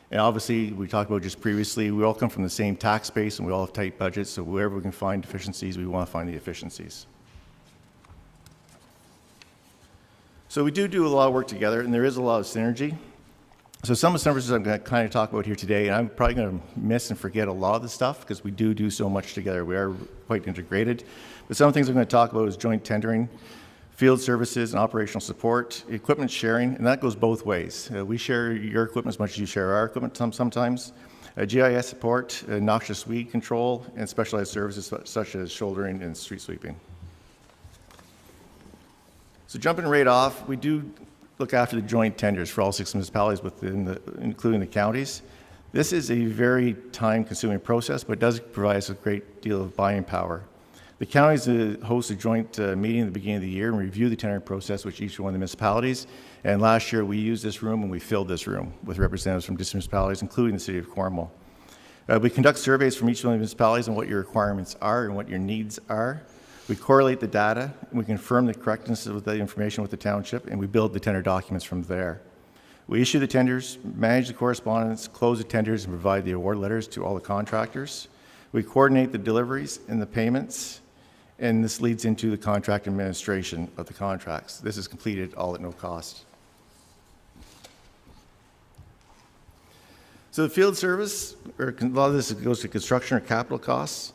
And obviously, we talked about just previously, we all come from the same tax base and we all have tight budgets, so wherever we can find efficiencies, we want to find the efficiencies. So we do a lot of work together, and there is a lot of synergy. So some of the services I'm going to kind of talk about here today, and I'm probably going to miss and forget a lot of the stuff because we do so much together. We are quite integrated. But some of the things I'm going to talk about is joint tendering, field services and operational support, equipment sharing, and that goes both ways. We share your equipment as much as you share our equipment sometimes. GIS support, noxious weed control, and specialized services such as shouldering and street sweeping. So jumping right off, we do look after the joint tenders for all 6 municipalities including the counties. This is a very time-consuming process, but it does provide us a great deal of buying power. The counties host a joint meeting at the beginning of the year and review the tendering process with each one of the municipalities. And last year we used this room and we filled this room with representatives from different municipalities, including the city of Cornwall. We conduct surveys from each one of the municipalities on what your requirements are and what your needs are. We correlate the data, and we confirm the correctness of the information with the township, and we build the tender documents from there. We issue the tenders, manage the correspondence, close the tenders, and provide the award letters to all the contractors. We coordinate the deliveries and the payments, and this leads into the contract administration of the contracts. This is completed all at no cost. So the field service, or a lot of this goes to construction or capital costs.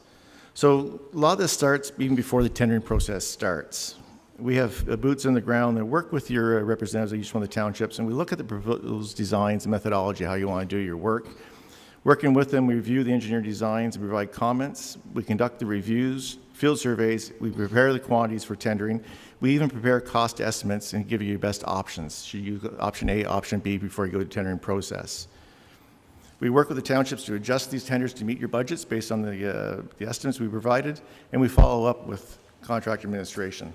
So a lot of this starts even before the tendering process starts. We have boots on the ground that work with your representatives of each one of the townships, and we look at the proposed designs and methodology, how you want to do your work. Working with them, we review the engineer designs and provide comments. We conduct the reviews, field surveys, we prepare the quantities for tendering. We even prepare cost estimates and give you your best options. Should you use option A, option B before you go to the tendering process. We work with the townships to adjust these tenders to meet your budgets based on the estimates we provided, and we follow up with contract administration.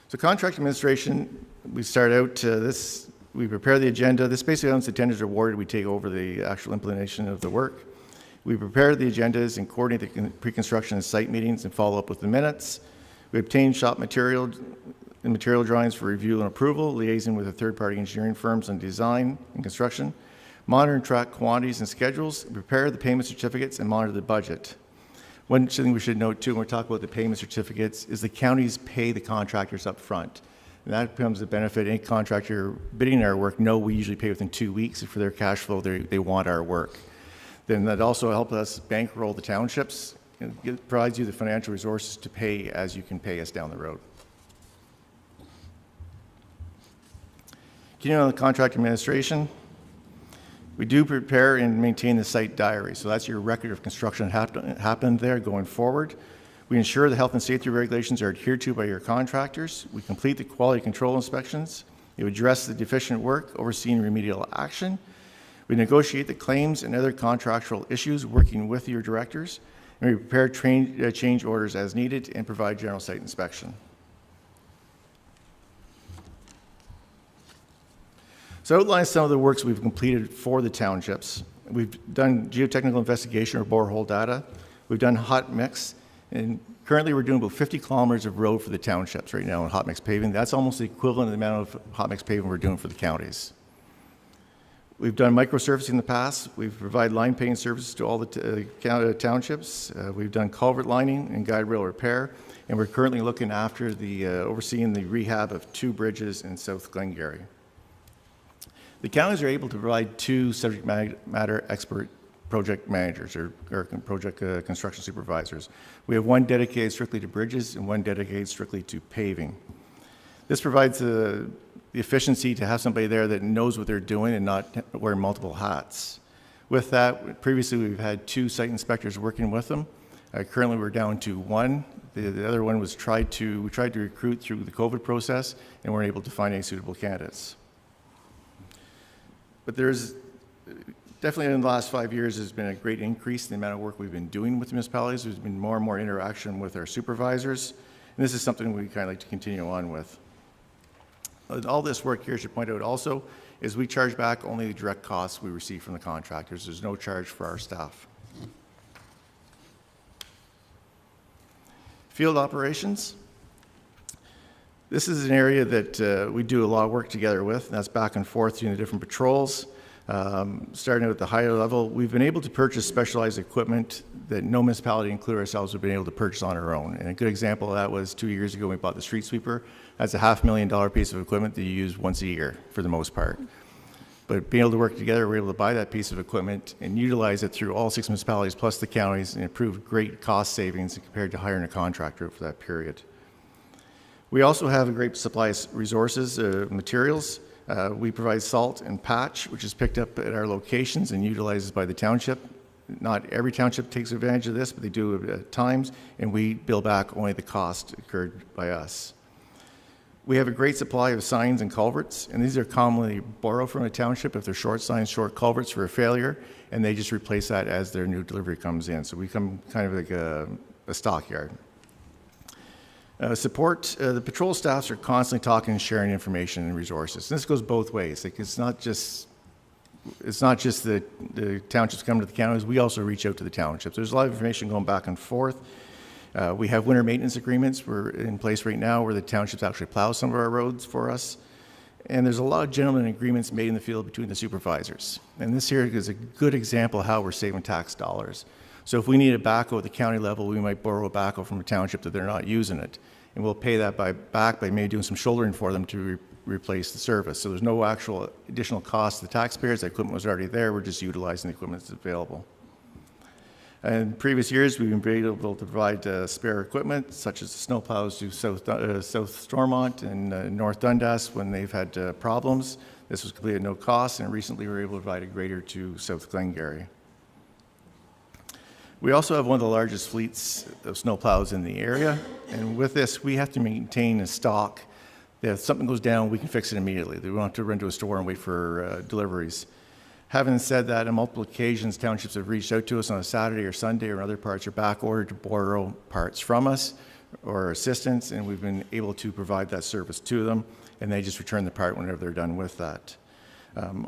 So contract administration, we start out we prepare the agenda. This basically, once the tenders are awarded, we take over the actual implementation of the work. We prepare the agendas and coordinate the pre-construction and site meetings and follow up with the minutes. We obtain shop material and material drawings for review and approval, liaising with the third-party engineering firms on design and construction, monitor and track quantities and schedules, prepare the payment certificates, and monitor the budget. One thing we should note too, when we talk about the payment certificates, is the counties pay the contractors up front. And that becomes a benefit. Any contractor bidding our work, we usually pay within 2 weeks. For their cash flow, they want our work. Then that also helps us bankroll the townships. It provides you the financial resources to pay as you can pay us down the road. Continuing on the contract administration, we do prepare and maintain the site diary. So that's your record of construction happened there going forward. We ensure the health and safety regulations are adhered to by your contractors. We complete the quality control inspections. You address the deficient work, overseeing remedial action. We negotiate the claims and other contractual issues, working with your directors. And we prepare change orders as needed and provide general site inspection. So outline some of the works we've completed for the townships. We've done geotechnical investigation or borehole data. We've done hot mix. And currently we're doing about 50 kilometers of road for the townships right now in hot mix paving. That's almost the equivalent of the amount of hot mix paving we're doing for the counties. We've done microsurfacing in the past. We've provided line paving services to all the townships. We've done culvert lining and guide rail repair. And we're currently looking after overseeing the rehab of 2 bridges in South Glengarry. The counties are able to provide 2 subject matter expert project managers or project construction supervisors. We have one dedicated strictly to bridges and one dedicated strictly to paving. This provides the efficiency to have somebody there that knows what they're doing and not wear multiple hats. With that, previously we've had 2 site inspectors working with them. Currently we're down to 1. The other one was we tried to recruit through the COVID process and weren't able to find any suitable candidates. But there's definitely in the last 5 years, there's been a great increase in the amount of work we've been doing with the municipalities. There's been more and more interaction with our supervisors, and this is something we kind of like to continue on with. All this work here, I should point out also, is we charge back only the direct costs we receive from the contractors. There's no charge for our staff. Field operations. This is an area that we do a lot of work together with, and that's back and forth between the different patrols. Starting at the higher level, we've been able to purchase specialized equipment that no municipality, including ourselves, have been able to purchase on our own. And a good example of that was 2 years ago when we bought the street sweeper. That's a $500,000 piece of equipment that you use once a year for the most part. But being able to work together, we're able to buy that piece of equipment and utilize it through all 6 municipalities plus the counties and improve great cost savings compared to hiring a contractor for that period. We also have a great supply of resources, materials. We provide salt and patch, which is picked up at our locations and utilized by the township. Not every township takes advantage of this, but they do at times, and we bill back only the cost incurred by us. We have a great supply of signs and culverts, and these are commonly borrowed from a township if they're short signs, short culverts for a failure, and they just replace that as their new delivery comes in. So we become kind of like a stockyard. Support, the patrol staffs are constantly talking and sharing information and resources. And this goes both ways. Like it's not just the townships coming to the counties, we also reach out to the townships. There's a lot of information going back and forth. We have winter maintenance agreements we're in place right now where the townships actually plow some of our roads for us. And there's a lot of gentlemen agreements made in the field between the supervisors. And this here is a good example of how we're saving tax dollars. So if we need a backhoe at the county level, we might borrow a backhoe from a township that they're not using it. And we'll pay that back by maybe doing some shouldering for them to replace the service. So there's no actual additional cost to the taxpayers. The equipment was already there. We're just utilizing the equipment that's available. In previous years, we've been able to provide spare equipment, such as the snowplows to South Stormont and North Dundas when they've had problems. This was completed at no cost, and recently we were able to provide a grader to South Glengarry. We also have one of the largest fleets of snowplows in the area, and with this, we have to maintain a stock that if something goes down, we can fix it immediately. We don't have to run to a store and wait for deliveries. Having said that, on multiple occasions, townships have reached out to us on a Saturday or Sunday or other parts or back ordered to borrow parts from us or assistance, and we've been able to provide that service to them, and they just return the part whenever they're done with that.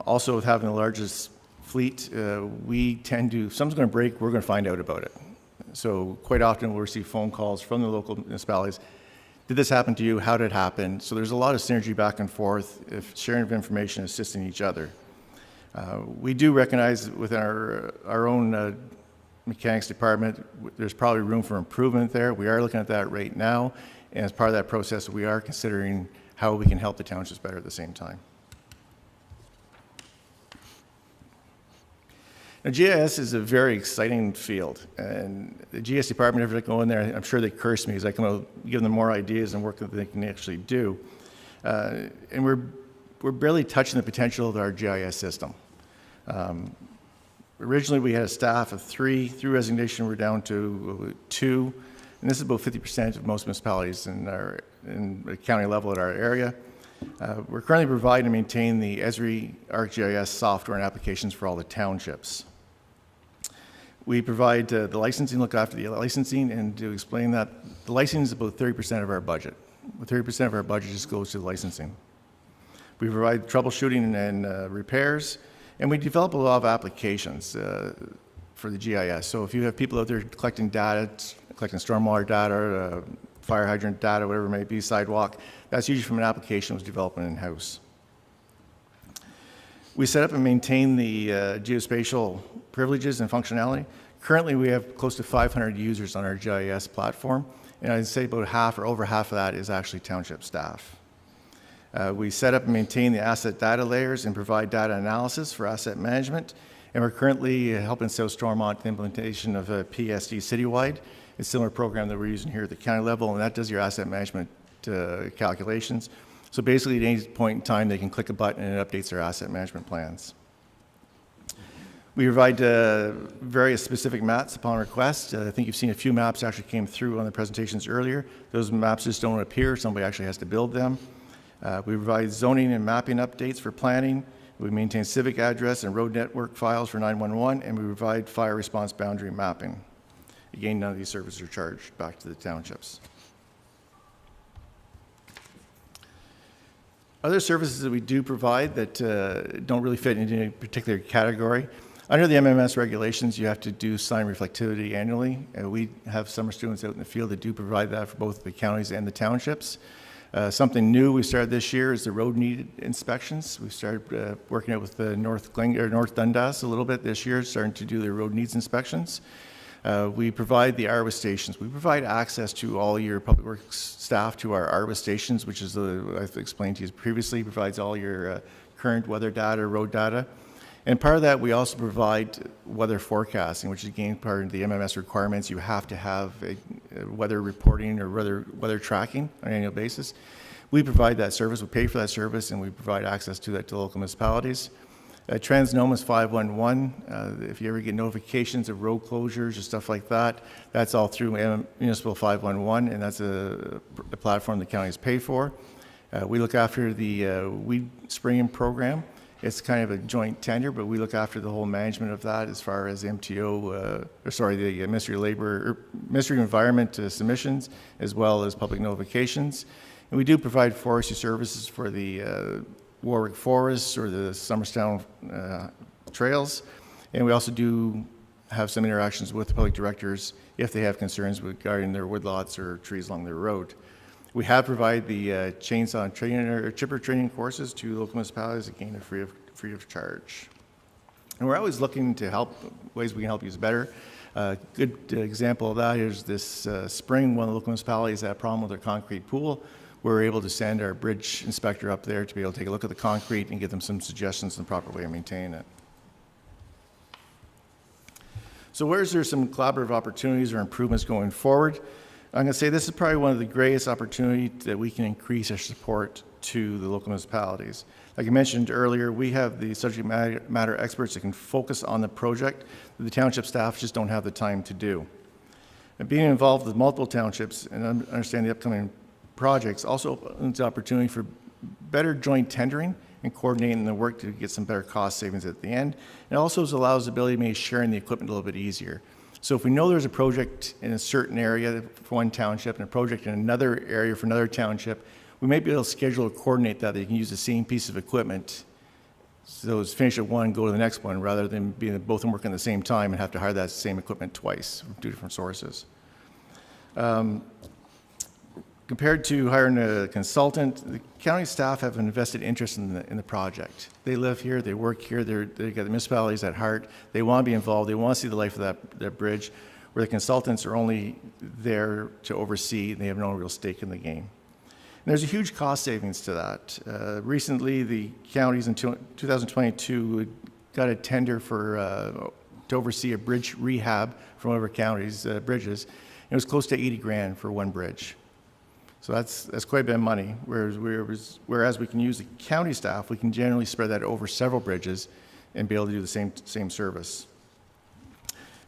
Also, with having the largest fleet, we tend to, if something's going to break, we're going to find out about it. So quite often we'll receive phone calls from the local municipalities. Did this happen to you? How did it happen? So there's a lot of synergy back and forth, if sharing of information, assisting each other. We do recognize within our own mechanics department, there's probably room for improvement there. We are looking at that right now, and as part of that process, we are considering how we can help the townships better at the same time. Now, GIS is a very exciting field, and the GIS department, if I go in there, I'm sure they curse me as I come out, give them more ideas and work that they can actually do. And we're barely touching the potential of our GIS system. Originally, we had a staff of 3. Through resignation, we're down to 2, and this is about 50% of most municipalities in the county level at our area. We're currently providing and maintain the Esri ArcGIS software and applications for all the townships. We provide the licensing, look after the licensing, and to explain that, the licensing is about 30% of our budget. 30% of our budget just goes to the licensing. We provide troubleshooting and repairs, and we develop a lot of applications for the GIS. So if you have people out there collecting data, collecting stormwater data, fire hydrant data, whatever it may be, sidewalk, that's usually from an application that was developed in-house. We set up and maintain the geospatial privileges and functionality. Currently, we have close to 500 users on our GIS platform, and I'd say about half or over half of that is actually township staff. We set up and maintain the asset data layers and provide data analysis for asset management, and we're currently helping South Stormont the implementation of a PSD citywide. It's a similar program that we're using here at the county level, and that does your asset management calculations. So basically, at any point in time, they can click a button and it updates their asset management plans. We provide various specific maps upon request. I think you've seen a few maps actually came through on the presentations earlier. Those maps just don't appear. Somebody actually has to build them. We provide zoning and mapping updates for planning. We maintain civic address and road network files for 911, and we provide fire response boundary mapping. Again, none of these services are charged back to the townships. Other services that we do provide that don't really fit into any particular category. Under the MMS regulations, you have to do sign reflectivity annually. We have summer students out in the field that do provide that for both the counties and the townships. Something new we started this year is the road need inspections. We started working out with the North Dundas a little bit this year, starting to do the road needs inspections. We provide the ARWA stations. We provide access to all your public works staff to our ARWA stations, which is I've explained to you previously, provides all your current weather data, road data. And part of that, we also provide weather forecasting, which is again part of the MMS requirements. You have to have a weather reporting or weather tracking on an annual basis. We provide that service, we pay for that service, and we provide access to that to local municipalities. Transnomus 511, if you ever get notifications of road closures or stuff like that, that's all through Municipal 511, and that's a platform the counties pay for. We look after the weed spraying program. It's kind of a joint tender, but we look after the whole management of that as far as MTO, the Ministry of Labor, or Ministry of Environment submissions, as well as public notifications. And we do provide forestry services for the Warwick Forests or the Summerstown trails. And we also do have some interactions with the public directors if they have concerns regarding their woodlots or trees along their road. We have provided the chainsaw training or chipper training courses to local municipalities, again, free of charge. And we're always looking to help, ways we can help use better. A good example of that is this spring, one of the local municipalities had a problem with their concrete pool. We were able to send our bridge inspector up there to be able to take a look at the concrete and give them some suggestions on the proper way of maintaining it. So where is there some collaborative opportunities or improvements going forward? I'm going to say this is probably one of the greatest opportunities that we can increase our support to the local municipalities. Like I mentioned earlier, we have the subject matter experts that can focus on the project that the township staff just don't have the time to do. And being involved with multiple townships and understanding the upcoming projects also opens the opportunity for better joint tendering and coordinating the work to get some better cost savings at the end. It also allows the ability to make sharing the equipment a little bit easier. So if we know there's a project in a certain area for one township and a project in another area for another township, we might be able to schedule or coordinate that you can use the same piece of equipment. So it's finish at one, go to the next one, rather than being both of them working at the same time and have to hire that same equipment twice from two different sources. Compared to hiring a consultant, the county staff have an invested interest in the project. They live here, they work here, they got the municipalities at heart. They want to be involved, they want to see the life of that bridge, where the consultants are only there to oversee, and they have no real stake in the game. And there's a huge cost savings to that. Recently, the counties in 2022 got a tender for to oversee a bridge rehab from one of our counties' bridges. It was close to 80 grand for one bridge. So that's quite a bit of money. Whereas we can use the county staff, we can generally spread that over several bridges and be able to do the same service.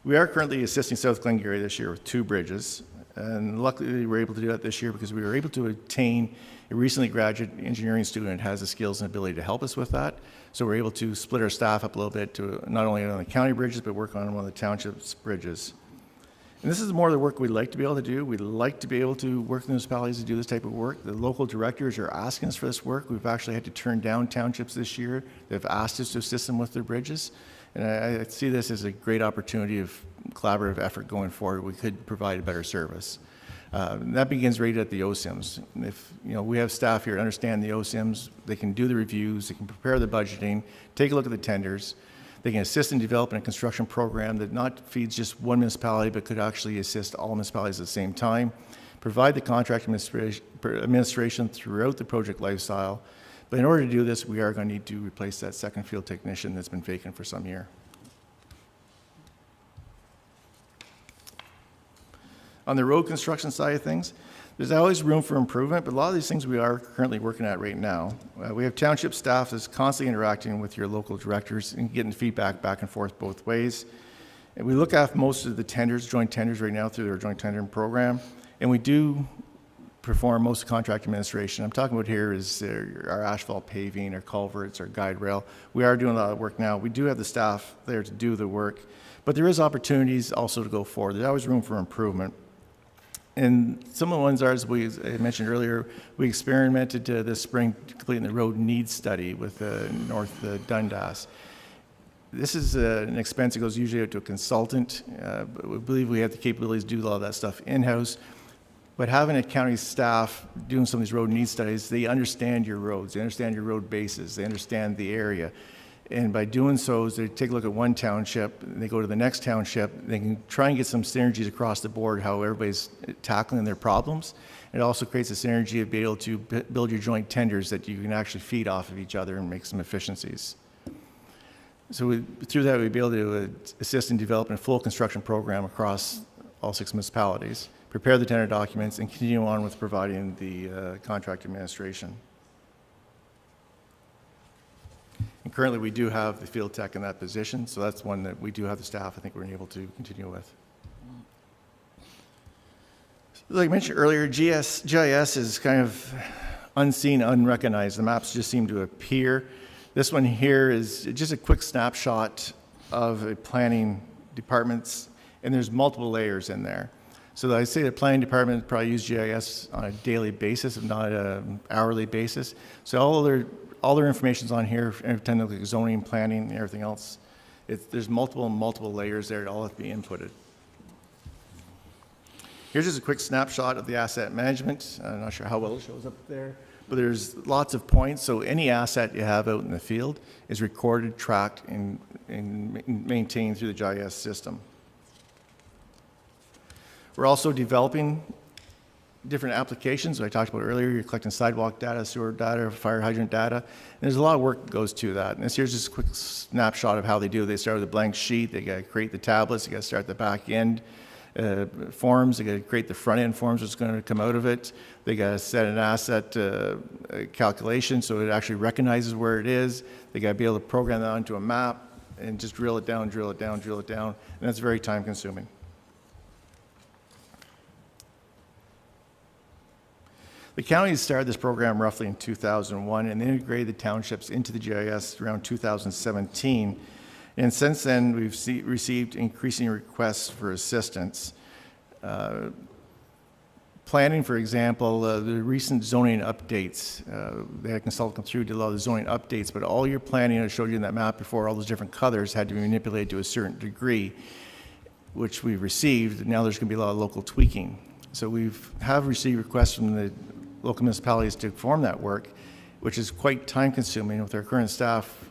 We are currently assisting South Glengarry this year with 2 bridges. And luckily, we were able to do that this year because we were able to obtain a recently graduate engineering student who has the skills and ability to help us with that. So we're able to split our staff up a little bit to not only on the county bridges, but work on one of the township's bridges. And this is more of the work we'd like to be able to do. We'd like to be able to work with municipalities to do this type of work. The local directors are asking us for this work. We've actually had to turn down townships this year. They've asked us to assist them with their bridges. And I see this as a great opportunity of collaborative effort going forward. We could provide a better service. That begins right at the OSIMs. If we have staff here that understand the OSIMs, they can do the reviews, they can prepare the budgeting, take a look at the tenders. They can assist in developing a construction program that not feeds just one municipality, but could actually assist all municipalities at the same time. Provide the contract administration throughout the project lifestyle. But in order to do this, we are going to need to replace that second field technician that's been vacant for some year. On the road construction side of things, there's always room for improvement, but a lot of these things we are currently working at right now. We have township staff that's constantly interacting with your local directors and getting feedback back and forth both ways. And we look at most of the tenders, joint tenders right now through our joint tendering program, and we do perform most contract administration. I'm talking about here is our asphalt paving, our culverts, our guide rail. We are doing a lot of work now. We do have the staff there to do the work, but there is opportunities also to go forward. There's always room for improvement. And some of the ones are, as I mentioned earlier, we experimented this spring completing the road needs study with North Dundas. This is an expense that goes usually out to a consultant, but we believe we have the capabilities to do a lot of that stuff in-house. But having a county staff doing some of these road needs studies, they understand your roads, they understand your road bases, they understand the area. And by doing so, they take a look at one township, they go to the next township, they can try and get some synergies across the board, how everybody's tackling their problems. It also creates a synergy of being able to build your joint tenders that you can actually feed off of each other and make some efficiencies. So through that, we'd be able to assist in developing a full construction program across all 6 municipalities, prepare the tender documents, and continue on with providing the contract administration. And currently, we do have the field tech in that position, so that's one that we do have the staff I think we're able to continue with. Like I mentioned earlier, GIS is kind of unseen, unrecognized. The maps just seem to appear. This one here is just a quick snapshot of a planning department's, and there's multiple layers in there. So I'd say the planning department probably use GIS on a daily basis, if not an hourly basis. So all their information's on here, kind of like zoning, planning, and everything else. There's multiple layers there that all have to be inputted. Here's just a quick snapshot of the asset management. I'm not sure how well it shows up there, but there's lots of points. So any asset you have out in the field is recorded, tracked, and maintained through the GIS system. We're also developing different applications that I talked about earlier. You're collecting sidewalk data, sewer data, fire hydrant data. And there's a lot of work that goes to that. And here's just a quick snapshot of how they do it. They start with a blank sheet. They got to create the tablets. They got to start at the back end. forms. They got to create the front end forms that's going to come out of it. They got to set an asset calculation so it actually recognizes where it is. They got to be able to program that onto a map and just drill it down, drill it down, drill it down. And that's very time consuming. The counties started this program roughly in 2001 and integrated the townships into the GIS around 2017. And since then, we've received increasing requests for assistance. Planning, for example, the recent zoning updates, they had a consultant come through, did a lot of the zoning updates, but all your planning, I showed you in that map before, all those different colors had to be manipulated to a certain degree, which we received. Now there's going to be a lot of local tweaking. So we have received requests from the local municipalities to perform that work, which is quite time consuming. With our current staff,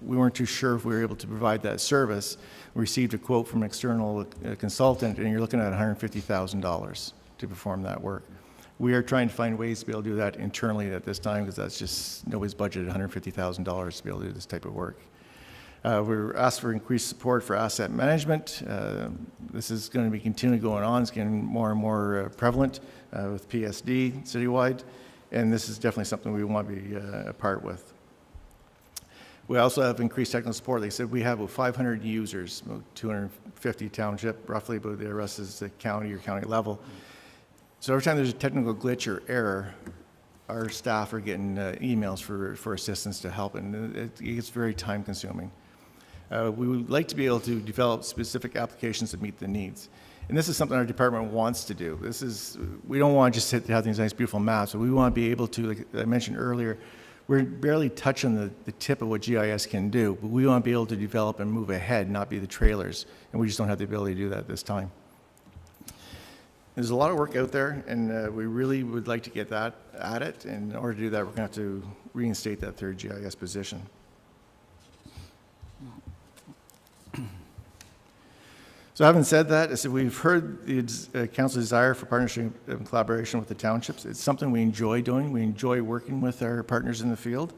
we weren't too sure if we were able to provide that service. We received a quote from an external consultant, and you're looking at $150,000 to perform that work. We are trying to find ways to be able to do that internally at this time, because that's just, nobody's budgeted $150,000 to be able to do this type of work. We're asked for increased support for asset management. This is going to be continually going on. It's getting more and more prevalent with PSD citywide, and this is definitely something we want to be a part with. We also have increased technical support. They said we have about 500 users, about 250 township, roughly, but the rest is the county or county level. So every time there's a technical glitch or error, our staff are getting emails for assistance to help, and it gets very time consuming. We would like to be able to develop specific applications that meet the needs. And this is something our department wants to do. We don't want to just have these nice, beautiful maps, but we want to be able to, like I mentioned earlier, we're barely touching the tip of what GIS can do, but we want to be able to develop and move ahead, not be the trailers. And we just don't have the ability to do that at this time. There's a lot of work out there, and we really would like to get that at it. And in order to do that, we're going to have to reinstate that third GIS position. So having said that, I said we've heard the council's desire for partnership and collaboration with the townships. It's something we enjoy doing. We enjoy working with our partners in the field.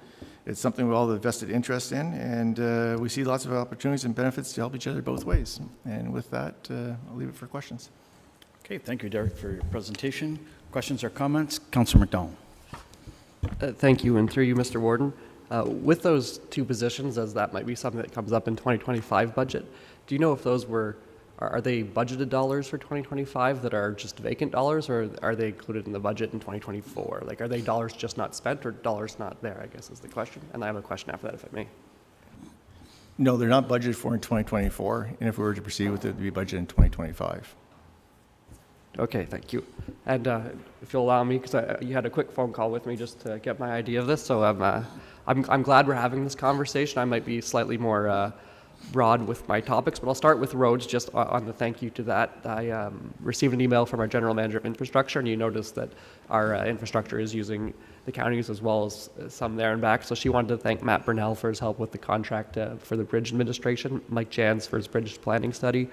It's something we all have a vested interest in, and we see lots of opportunities and benefits to help each other both ways. And with that, I'll leave it for questions. Okay, thank you, Derek, for your presentation. Questions or comments? Councillor McDonald. Thank you, and through you, Mr. Warden. With those two positions, as that might be something that comes up in 2025 budget, do you know if those are they budgeted dollars for 2025 that are just vacant dollars, or are they included in the budget in 2024? Like, are they dollars just not spent or dollars not there, I guess is the question. And I have a question after that, if I may. No, they're not budgeted for in 2024, and if we were to proceed with it, it would be budgeted in 2025. Okay, thank you. And if you'll allow me, because you had a quick phone call with me just to get my idea of this, so I'm glad we're having this conversation. I might be slightly more broad with my topics, but I'll start with roads just on the thank you to that. I received an email from our General Manager of Infrastructure, and you noticed that our infrastructure is using the counties as well as some there and back. So she wanted to thank Matt Burnell for his help with the contract for the bridge administration, Mike Jans for his bridge planning study,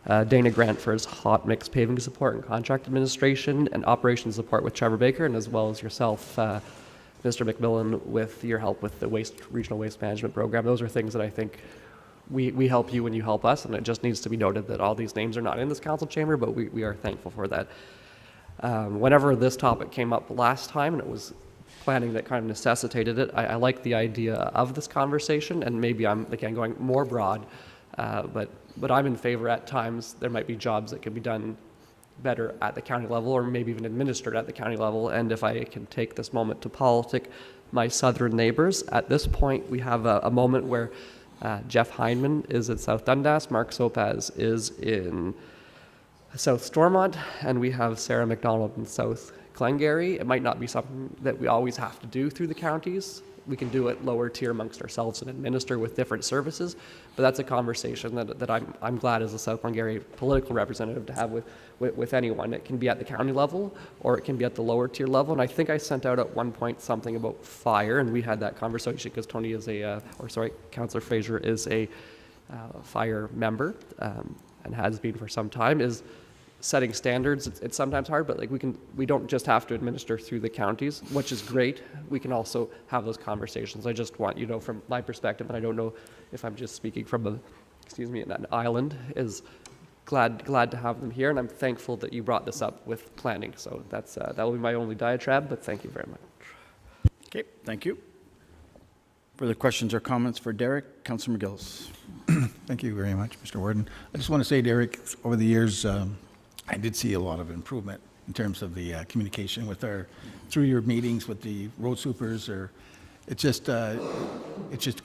Dana Grant for his hot mix paving support and contract administration, and operations support with Trevor Baker, and as well as yourself, Mr. McMillan, with your help with the regional waste management program. Those are things that I think we help you when you help us, and it just needs to be noted that all these names are not in this council chamber, but we are thankful for that. Whenever this topic came up last time, and it was planning that kind of necessitated it, I like the idea of this conversation, and maybe I'm, again, going more broad, but I'm in favor at times. There might be jobs that can be done better at the county level, or maybe even administered at the county level. And if I can take this moment to politic my southern neighbors, at this point we have a moment where Jeff Heineman is at South Dundas, Mark Sopaz is in South Stormont, and we have Sarah McDonald in South Glengarry. It might not be something that we always have to do through the counties. We can do it lower tier amongst ourselves and administer with different services, but that's a conversation that I'm glad as a South Glengarry political representative to have with anyone. It can be at the county level, or it can be at the lower tier level, and I think I sent out at one point something about fire, and we had that conversation because Tony is Councillor Fraser is a fire member, and has been for some time, is setting standards. It's sometimes hard, but like we don't just have to administer through the counties, which is great. We can also have those conversations. I just want you to know from my perspective, and I don't know if I'm just speaking from an island, is glad to have them here, and I'm thankful that you brought this up with planning. So that's that will be my only diatribe, but thank you very much. Okay, thank you. Further questions or comments for Derek? Councillor McGillis. Thank you very much, Mr. Warden. I just want to say, Derek, over the years, I did see a lot of improvement in terms of the communication with through your meetings with the road supers. It's just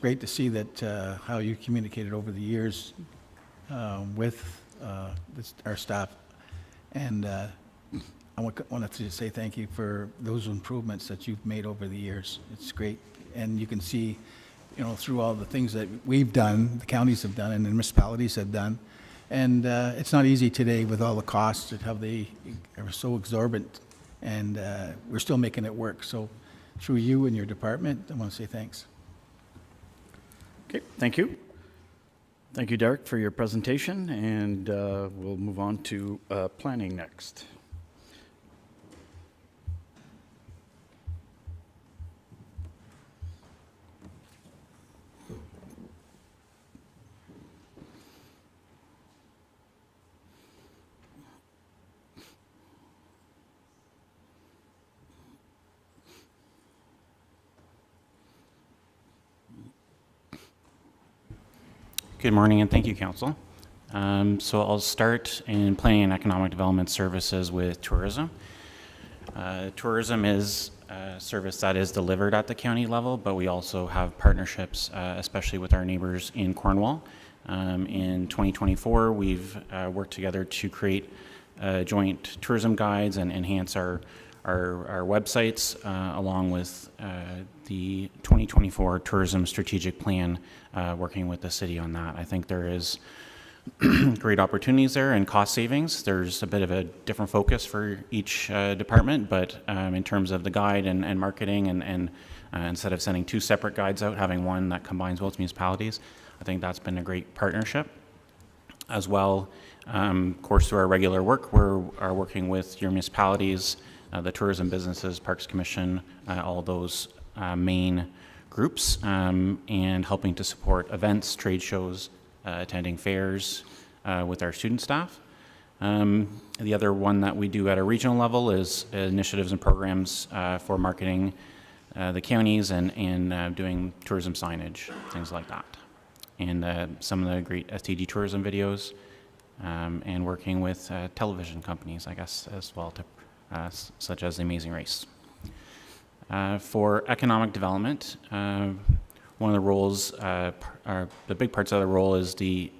great to see that how you communicated over the years with our staff. And I wanted to say thank you for those improvements that you've made over the years. It's great. And you can see, through all the things that we've done, the counties have done, and the municipalities have done. And it's not easy today with all the costs and how they are so exorbitant. And we're still making it work. So through you and your department, I want to say thanks. Okay, thank you. Thank you, Derek, for your presentation. And we'll move on to planning next. Good morning and thank you, Council. So I'll start in planning and economic development services with tourism. Tourism is a service that is delivered at the county level, but we also have partnerships, especially with our neighbors in Cornwall. In 2024, we've worked together to create joint tourism guides and enhance our websites, along with the 2024 Tourism Strategic Plan, working with the city on that. I think there is great opportunities there and cost savings. There's a bit of a different focus for each department, but in terms of the guide and marketing and instead of sending two separate guides out, having one that combines both municipalities, I think that's been a great partnership. As well, of course, through our regular work, we're working with your municipalities, the tourism businesses, Parks Commission, all those main groups, and helping to support events, trade shows, attending fairs with our student staff. The other one that we do at a regional level is initiatives and programs for marketing the counties and doing tourism signage, things like that. And some of the great SDG tourism videos, and working with television companies, I guess, as well, such as The Amazing Race. For economic development, one of the roles, the big parts of the role is the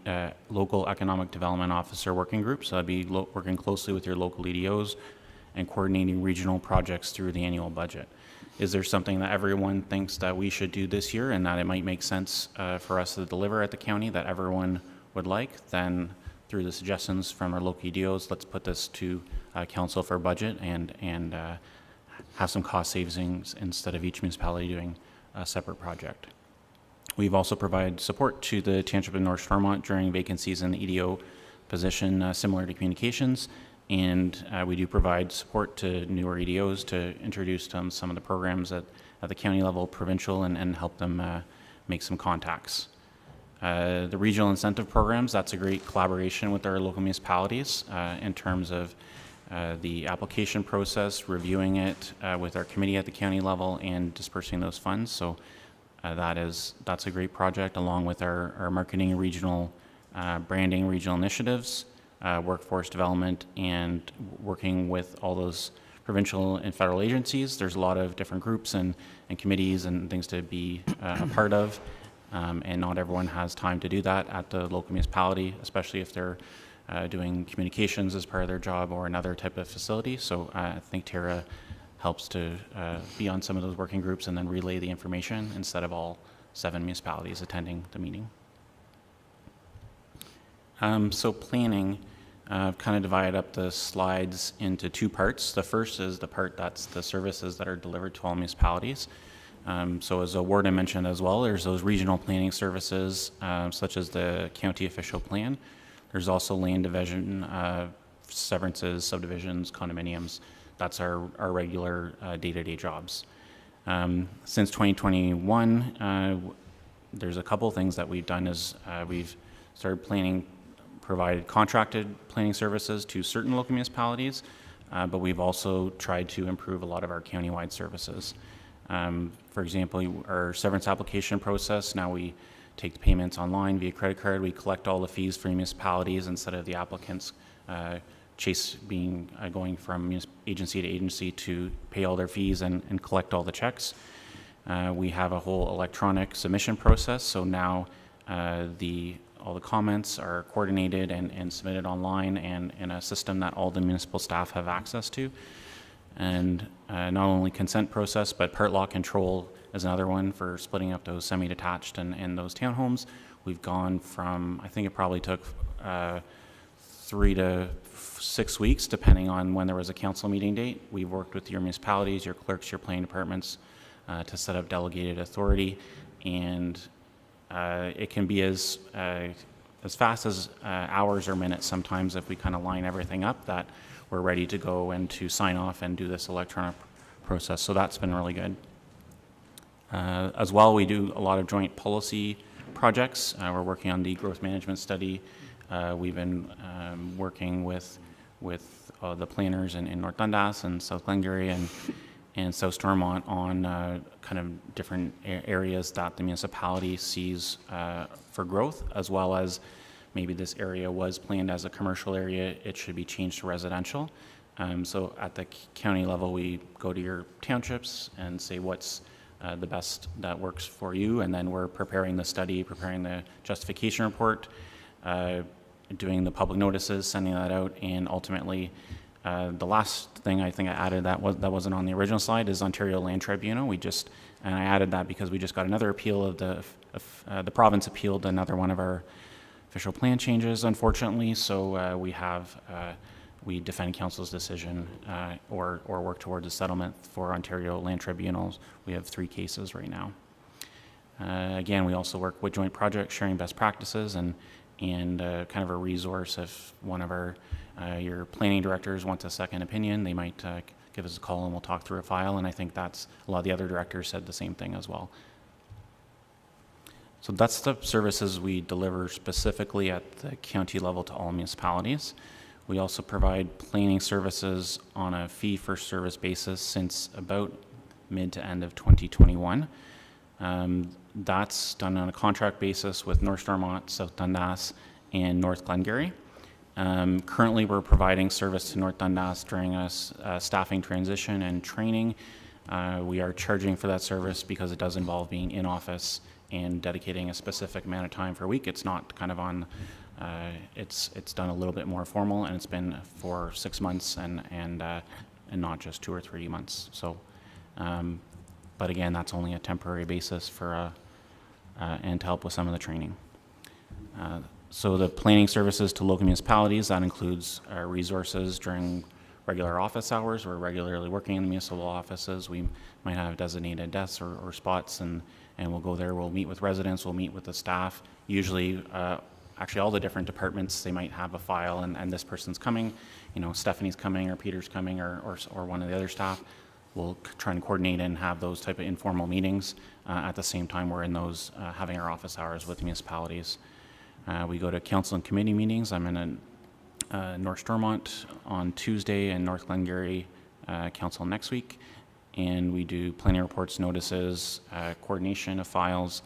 local economic development officer working group. So that'd be working closely with your local EDOs and coordinating regional projects through the annual budget. Is there something that everyone thinks that we should do this year and that it might make sense for us to deliver at the county that everyone would like? Then through the suggestions from our local EDOs, let's put this to council for budget and have some cost savings instead of each municipality doing a separate project. We've also provided support to the Township of North Stormont during vacancies in the EDO position, similar to communications, and we do provide support to newer EDOs to introduce them some of the programs at the county level, provincial, and help them make some contacts. The regional incentive programs, that's a great collaboration with our local municipalities in terms of the application process, reviewing it with our committee at the county level, and dispersing those funds. So that's a great project, along with our marketing, regional branding, regional initiatives, workforce development, and working with all those provincial and federal agencies. There's a lot of different groups and committees and things to be a part of, and not everyone has time to do that at the local municipality, especially if they're doing communications as part of their job or another type of facility. So I think Tara helps to be on some of those working groups and then relay the information instead of all 7 municipalities attending the meeting. So planning, I've kind of divided up the slides into 2 parts. The first is the part that's the services that are delivered to all municipalities. So as a warden mentioned as well, there's those regional planning services, such as the county official plan. There's also land division, severances, subdivisions, condominiums. That's our regular day-to-day jobs. Since 2021, there's a couple things that we've done is we've started planning provided contracted planning services to certain local municipalities, but we've also tried to improve a lot of our countywide services. For example, our severance application process, now we take the payments online via credit card. We collect all the fees for municipalities instead of the applicants going from agency to agency to pay all their fees and collect all the checks. We have a whole electronic submission process, so now all the comments are coordinated and submitted online and in a system that all the municipal staff have access to. And not only consent process, but part law control is another one for splitting up those semi-detached and those townhomes. We've gone from, I think it probably took 3 to 6 weeks, depending on when there was a council meeting date. We've worked with your municipalities, your clerks, your planning departments to set up delegated authority, and it can be as fast as hours or minutes sometimes if we kind of line everything up that we're ready to go and to sign off and do this electronic process. So that's been really good. As well, we do a lot of joint policy projects. We're working on the growth management study. We've been working with the planners in North Dundas and South Glengarry and South Stormont on kind of different areas that the municipality sees for growth, as well as maybe this area was planned as a commercial area, it should be changed to residential. So at the county level, we go to your townships and say what's the best that works for you, and then we're preparing the study, preparing the justification report, doing the public notices, sending that out, and ultimately the last thing I think I added that wasn't on the original slide is Ontario Land Tribunal. And I added that because we just got another appeal of the province appealed another one of our official plan changes, unfortunately. So we defend council's decision or work towards a settlement for Ontario Land Tribunals. We have 3 cases right now. Again, we also work with joint projects, sharing best practices and kind of a resource if one of your planning directors wants a second opinion, they might give us a call and we'll talk through a file, and I think that's a lot of the other directors said the same thing as well. So that's the services we deliver specifically at the county level to all municipalities. We also provide planning services on a fee-for-service basis since about mid to end of 2021. That's done on a contract basis with North Stormont, South Dundas, and North Glengarry. Currently, we're providing service to North Dundas during a staffing transition and training. We are charging for that service because it does involve being in office and dedicating a specific amount of time per week. It's not kind of on, it's done a little bit more formal, and it's been for 6 months and not just 2 or 3 months. So, but again, that's only a temporary basis for and to help with some of the training. So the planning services to local municipalities, that includes resources during regular office hours. We're regularly working in the municipal offices. We might have designated desks or spots, and we'll go there. We'll meet with residents. We'll meet with the staff. Usually, actually all the different departments, they might have a file, and this person's coming. You know, Stephanie's coming, or Peter's coming, or one of the other staff. We'll try and coordinate and have those type of informal meetings. At the same time, we're in those having our office hours with municipalities. We go to council and committee meetings. I'm in North Stormont on Tuesday and North Glengarry council next week. And we do planning reports, notices, coordination of files,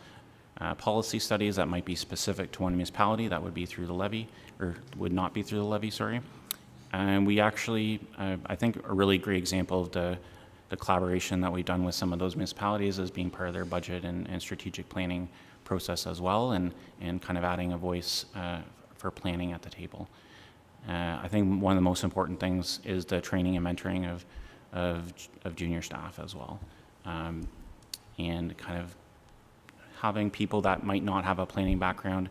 policy studies that might be specific to one municipality that would be through the levy, or would not be through the levy, sorry. And we actually, I think a really great example of the collaboration that we've done with some of those municipalities is being part of their budget and strategic planning process as well, and kind of adding a voice for planning at the table. I think one of the most important things is the training and mentoring of junior staff as well, and kind of having people that might not have a planning background.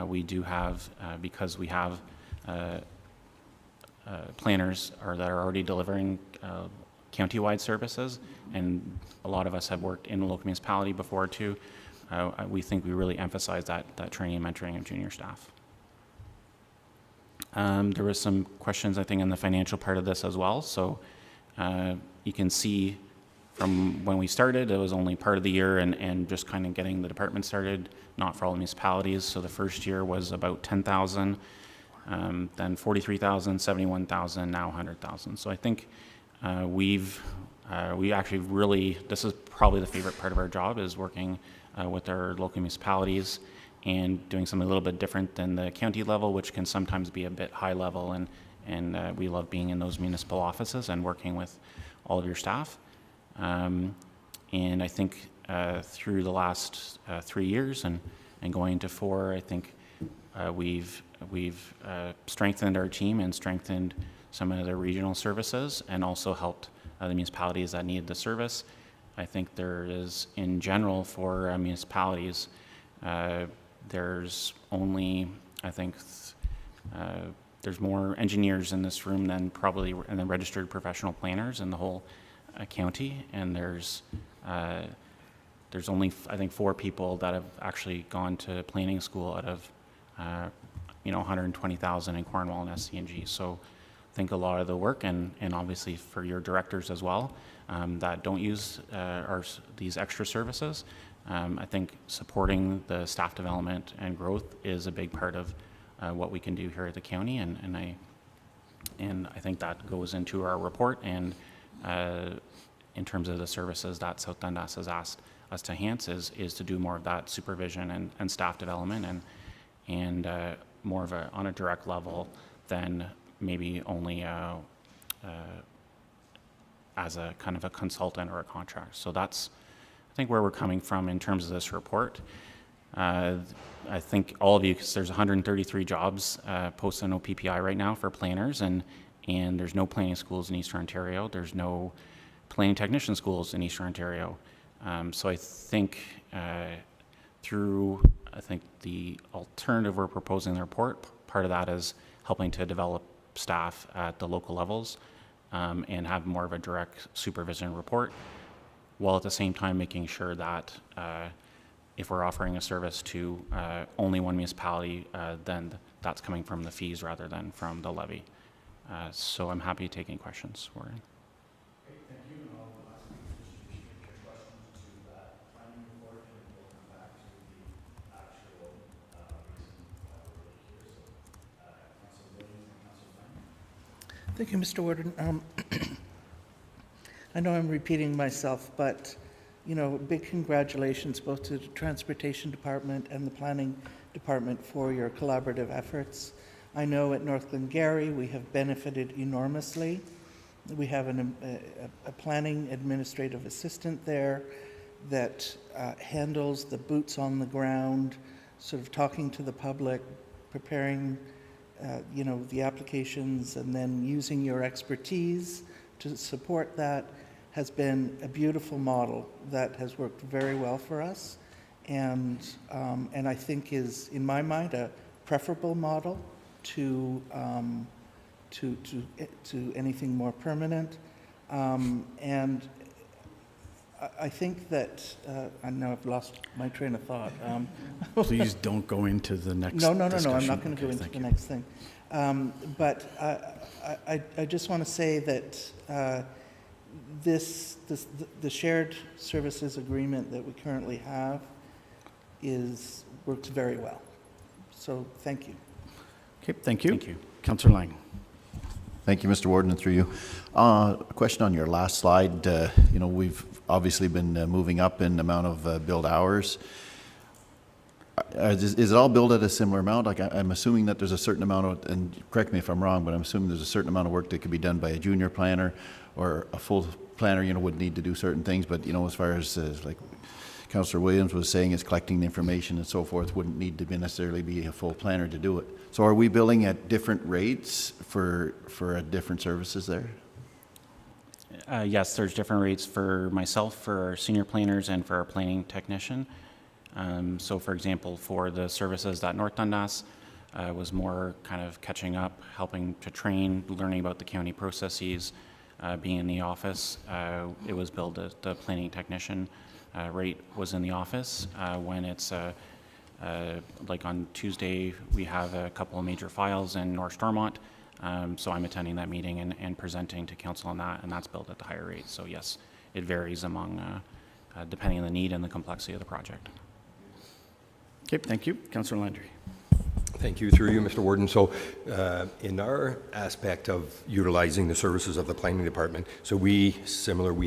We do have, because we have planners that are already delivering county-wide services, and a lot of us have worked in a local municipality before too. We think we really emphasize that training and mentoring of junior staff. There was some questions, I think, in the financial part of this as well. So you can see from when we started, it was only part of the year and just kind of getting the department started, not for all the municipalities. So the first year was about $10,000. then 43,000, 71,000, now 100,000. So I think we actually really, this is probably the favorite part of our job, is working with our local municipalities and doing something a little bit different than the county level, which can sometimes be a bit high level, and we love being in those municipal offices and working with all of your staff. And I think through the last 3 years and going into 4, I think we've strengthened our team and strengthened some of the regional services, and also helped the municipalities that need the service. I think there is, in general, for municipalities, there's only, I think, there's more engineers in this room than probably, and then registered professional planners in the whole county, and there's only, I think, 4 people that have actually gone to planning school out of 120,000 in Cornwall and SCNG. So I think a lot of the work, and obviously for your directors as well, that don't use these extra services, I think supporting the staff development and growth is a big part of what we can do here at the county, and I think that goes into our report, and in terms of the services that South Dundas has asked us to enhance is to do more of that supervision and staff development, and more of on a direct level than maybe only as a kind of a consultant or a contract. So that's, I think, where we're coming from in terms of this report. I think all of you, because there's 133 jobs posted on OPPI right now for planners, and there's no planning schools in Eastern Ontario. There's no planning technician schools in Eastern Ontario. So I think through, I think, the alternative we're proposing in the report, part of that is helping to develop staff at the local levels and have more of a direct supervision report, while at the same time making sure that if we're offering a service to only one municipality, then that's coming from the fees rather than from the levy. So I'm happy to take any questions. Warren. Thank you, Mr. Warden. I know I'm repeating myself, but, big congratulations both to the Transportation Department and the Planning Department for your collaborative efforts. I know at North Glengarry we have benefited enormously. We have a planning administrative assistant there that handles the boots on the ground, sort of talking to the public, preparing the applications, and then using your expertise to support that has been a beautiful model that has worked very well for us, and I think is, in my mind, a preferable model to anything more permanent. And I think that I know I've lost my train of thought. Please don't go into the next No, discussion. I'm not going to go into the next thing. But I just want to say that the shared services agreement that we currently have works very well. So thank you. Okay, thank you. Thank you. Councillor Lang. Thank you, Mr. Warden, and through you. A question on your last slide. We've obviously been moving up in the amount of billed hours. Is it all billed at a similar amount? Like, I'm assuming that there's a certain amount of, and correct me if I'm wrong, but I'm assuming there's a certain amount of work that could be done by a junior planner, or a full planner, would need to do certain things. But, as far as like Councillor Williams was saying, is collecting the information and so forth, wouldn't need to necessarily be a full planner to do it. So are we billing at different rates for different services there? Yes, there's different rates for myself, for our senior planners, and for our planning technician. So for example, for the services that North Dundas was more kind of catching up, helping to train, learning about the county processes, being in the office, it was billed at the planning technician rate was in the office. When it's like on Tuesday, we have a couple of major files in North Stormont, so I'm attending that meeting and presenting to council on that, and that's billed at the higher rate. So yes, it varies among, depending on the need and the complexity of the project. Okay, thank you. Councillor Landry. Thank you, through you, Mr. Warden. So in our aspect of utilizing the services of the planning department, so we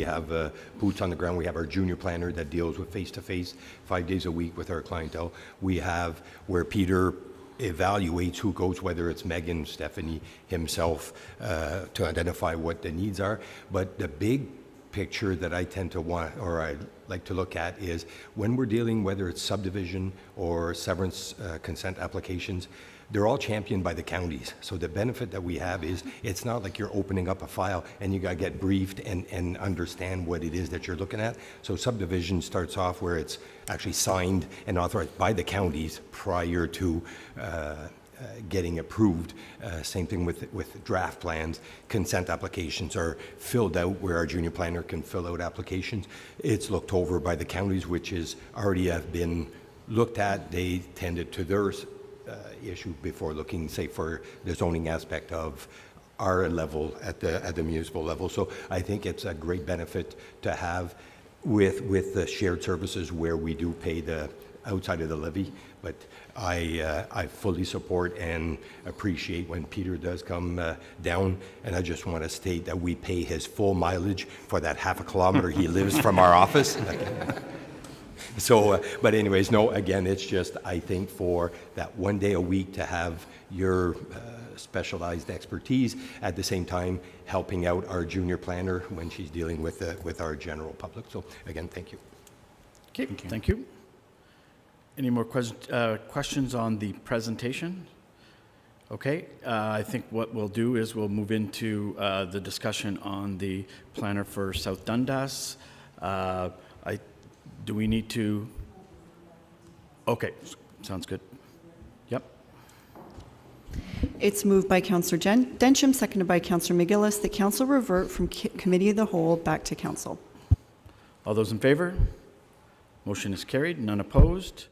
have boots on the ground. We have our junior planner that deals with face-to-face 5 days a week with our clientele. We have where Peter evaluates who goes, whether it's Megan, Stephanie, himself, to identify what the needs are. But the big picture that I tend to want, or I like to look at, is when we're dealing, whether it's subdivision or severance consent applications, they're all championed by the counties. So the benefit that we have is it's not like you're opening up a file and you got to get briefed and understand what it is that you're looking at. So subdivision starts off where it's actually signed and authorized by the counties prior to getting approved. Same thing with draft plans. Consent applications are filled out where our junior planner can fill out applications. It's looked over by the counties, which is already have been looked at. They tended to their issue before looking, say, for the zoning aspect of our level at the municipal level. So I think it's a great benefit to have with the shared services where we do pay the outside of the levy. But I fully support and appreciate when Peter does come down, and I just want to state that we pay his full mileage for that half a kilometer he lives from our office. So, but anyways, no, again, it's just, I think for that 1 day a week to have your specialized expertise, at the same time helping out our junior planner when she's dealing with our general public. So again, thank you. Okay, thank you. Any more questions on the presentation? Okay, I think what we'll do is we'll move into the discussion on the planner for South Dundas. Do we need to? Okay, sounds good. Yep. It's moved by Councillor Densham, seconded by Councillor McGillis, that Council revert from Committee of the Whole back to Council. All those in favor? Motion is carried, none opposed.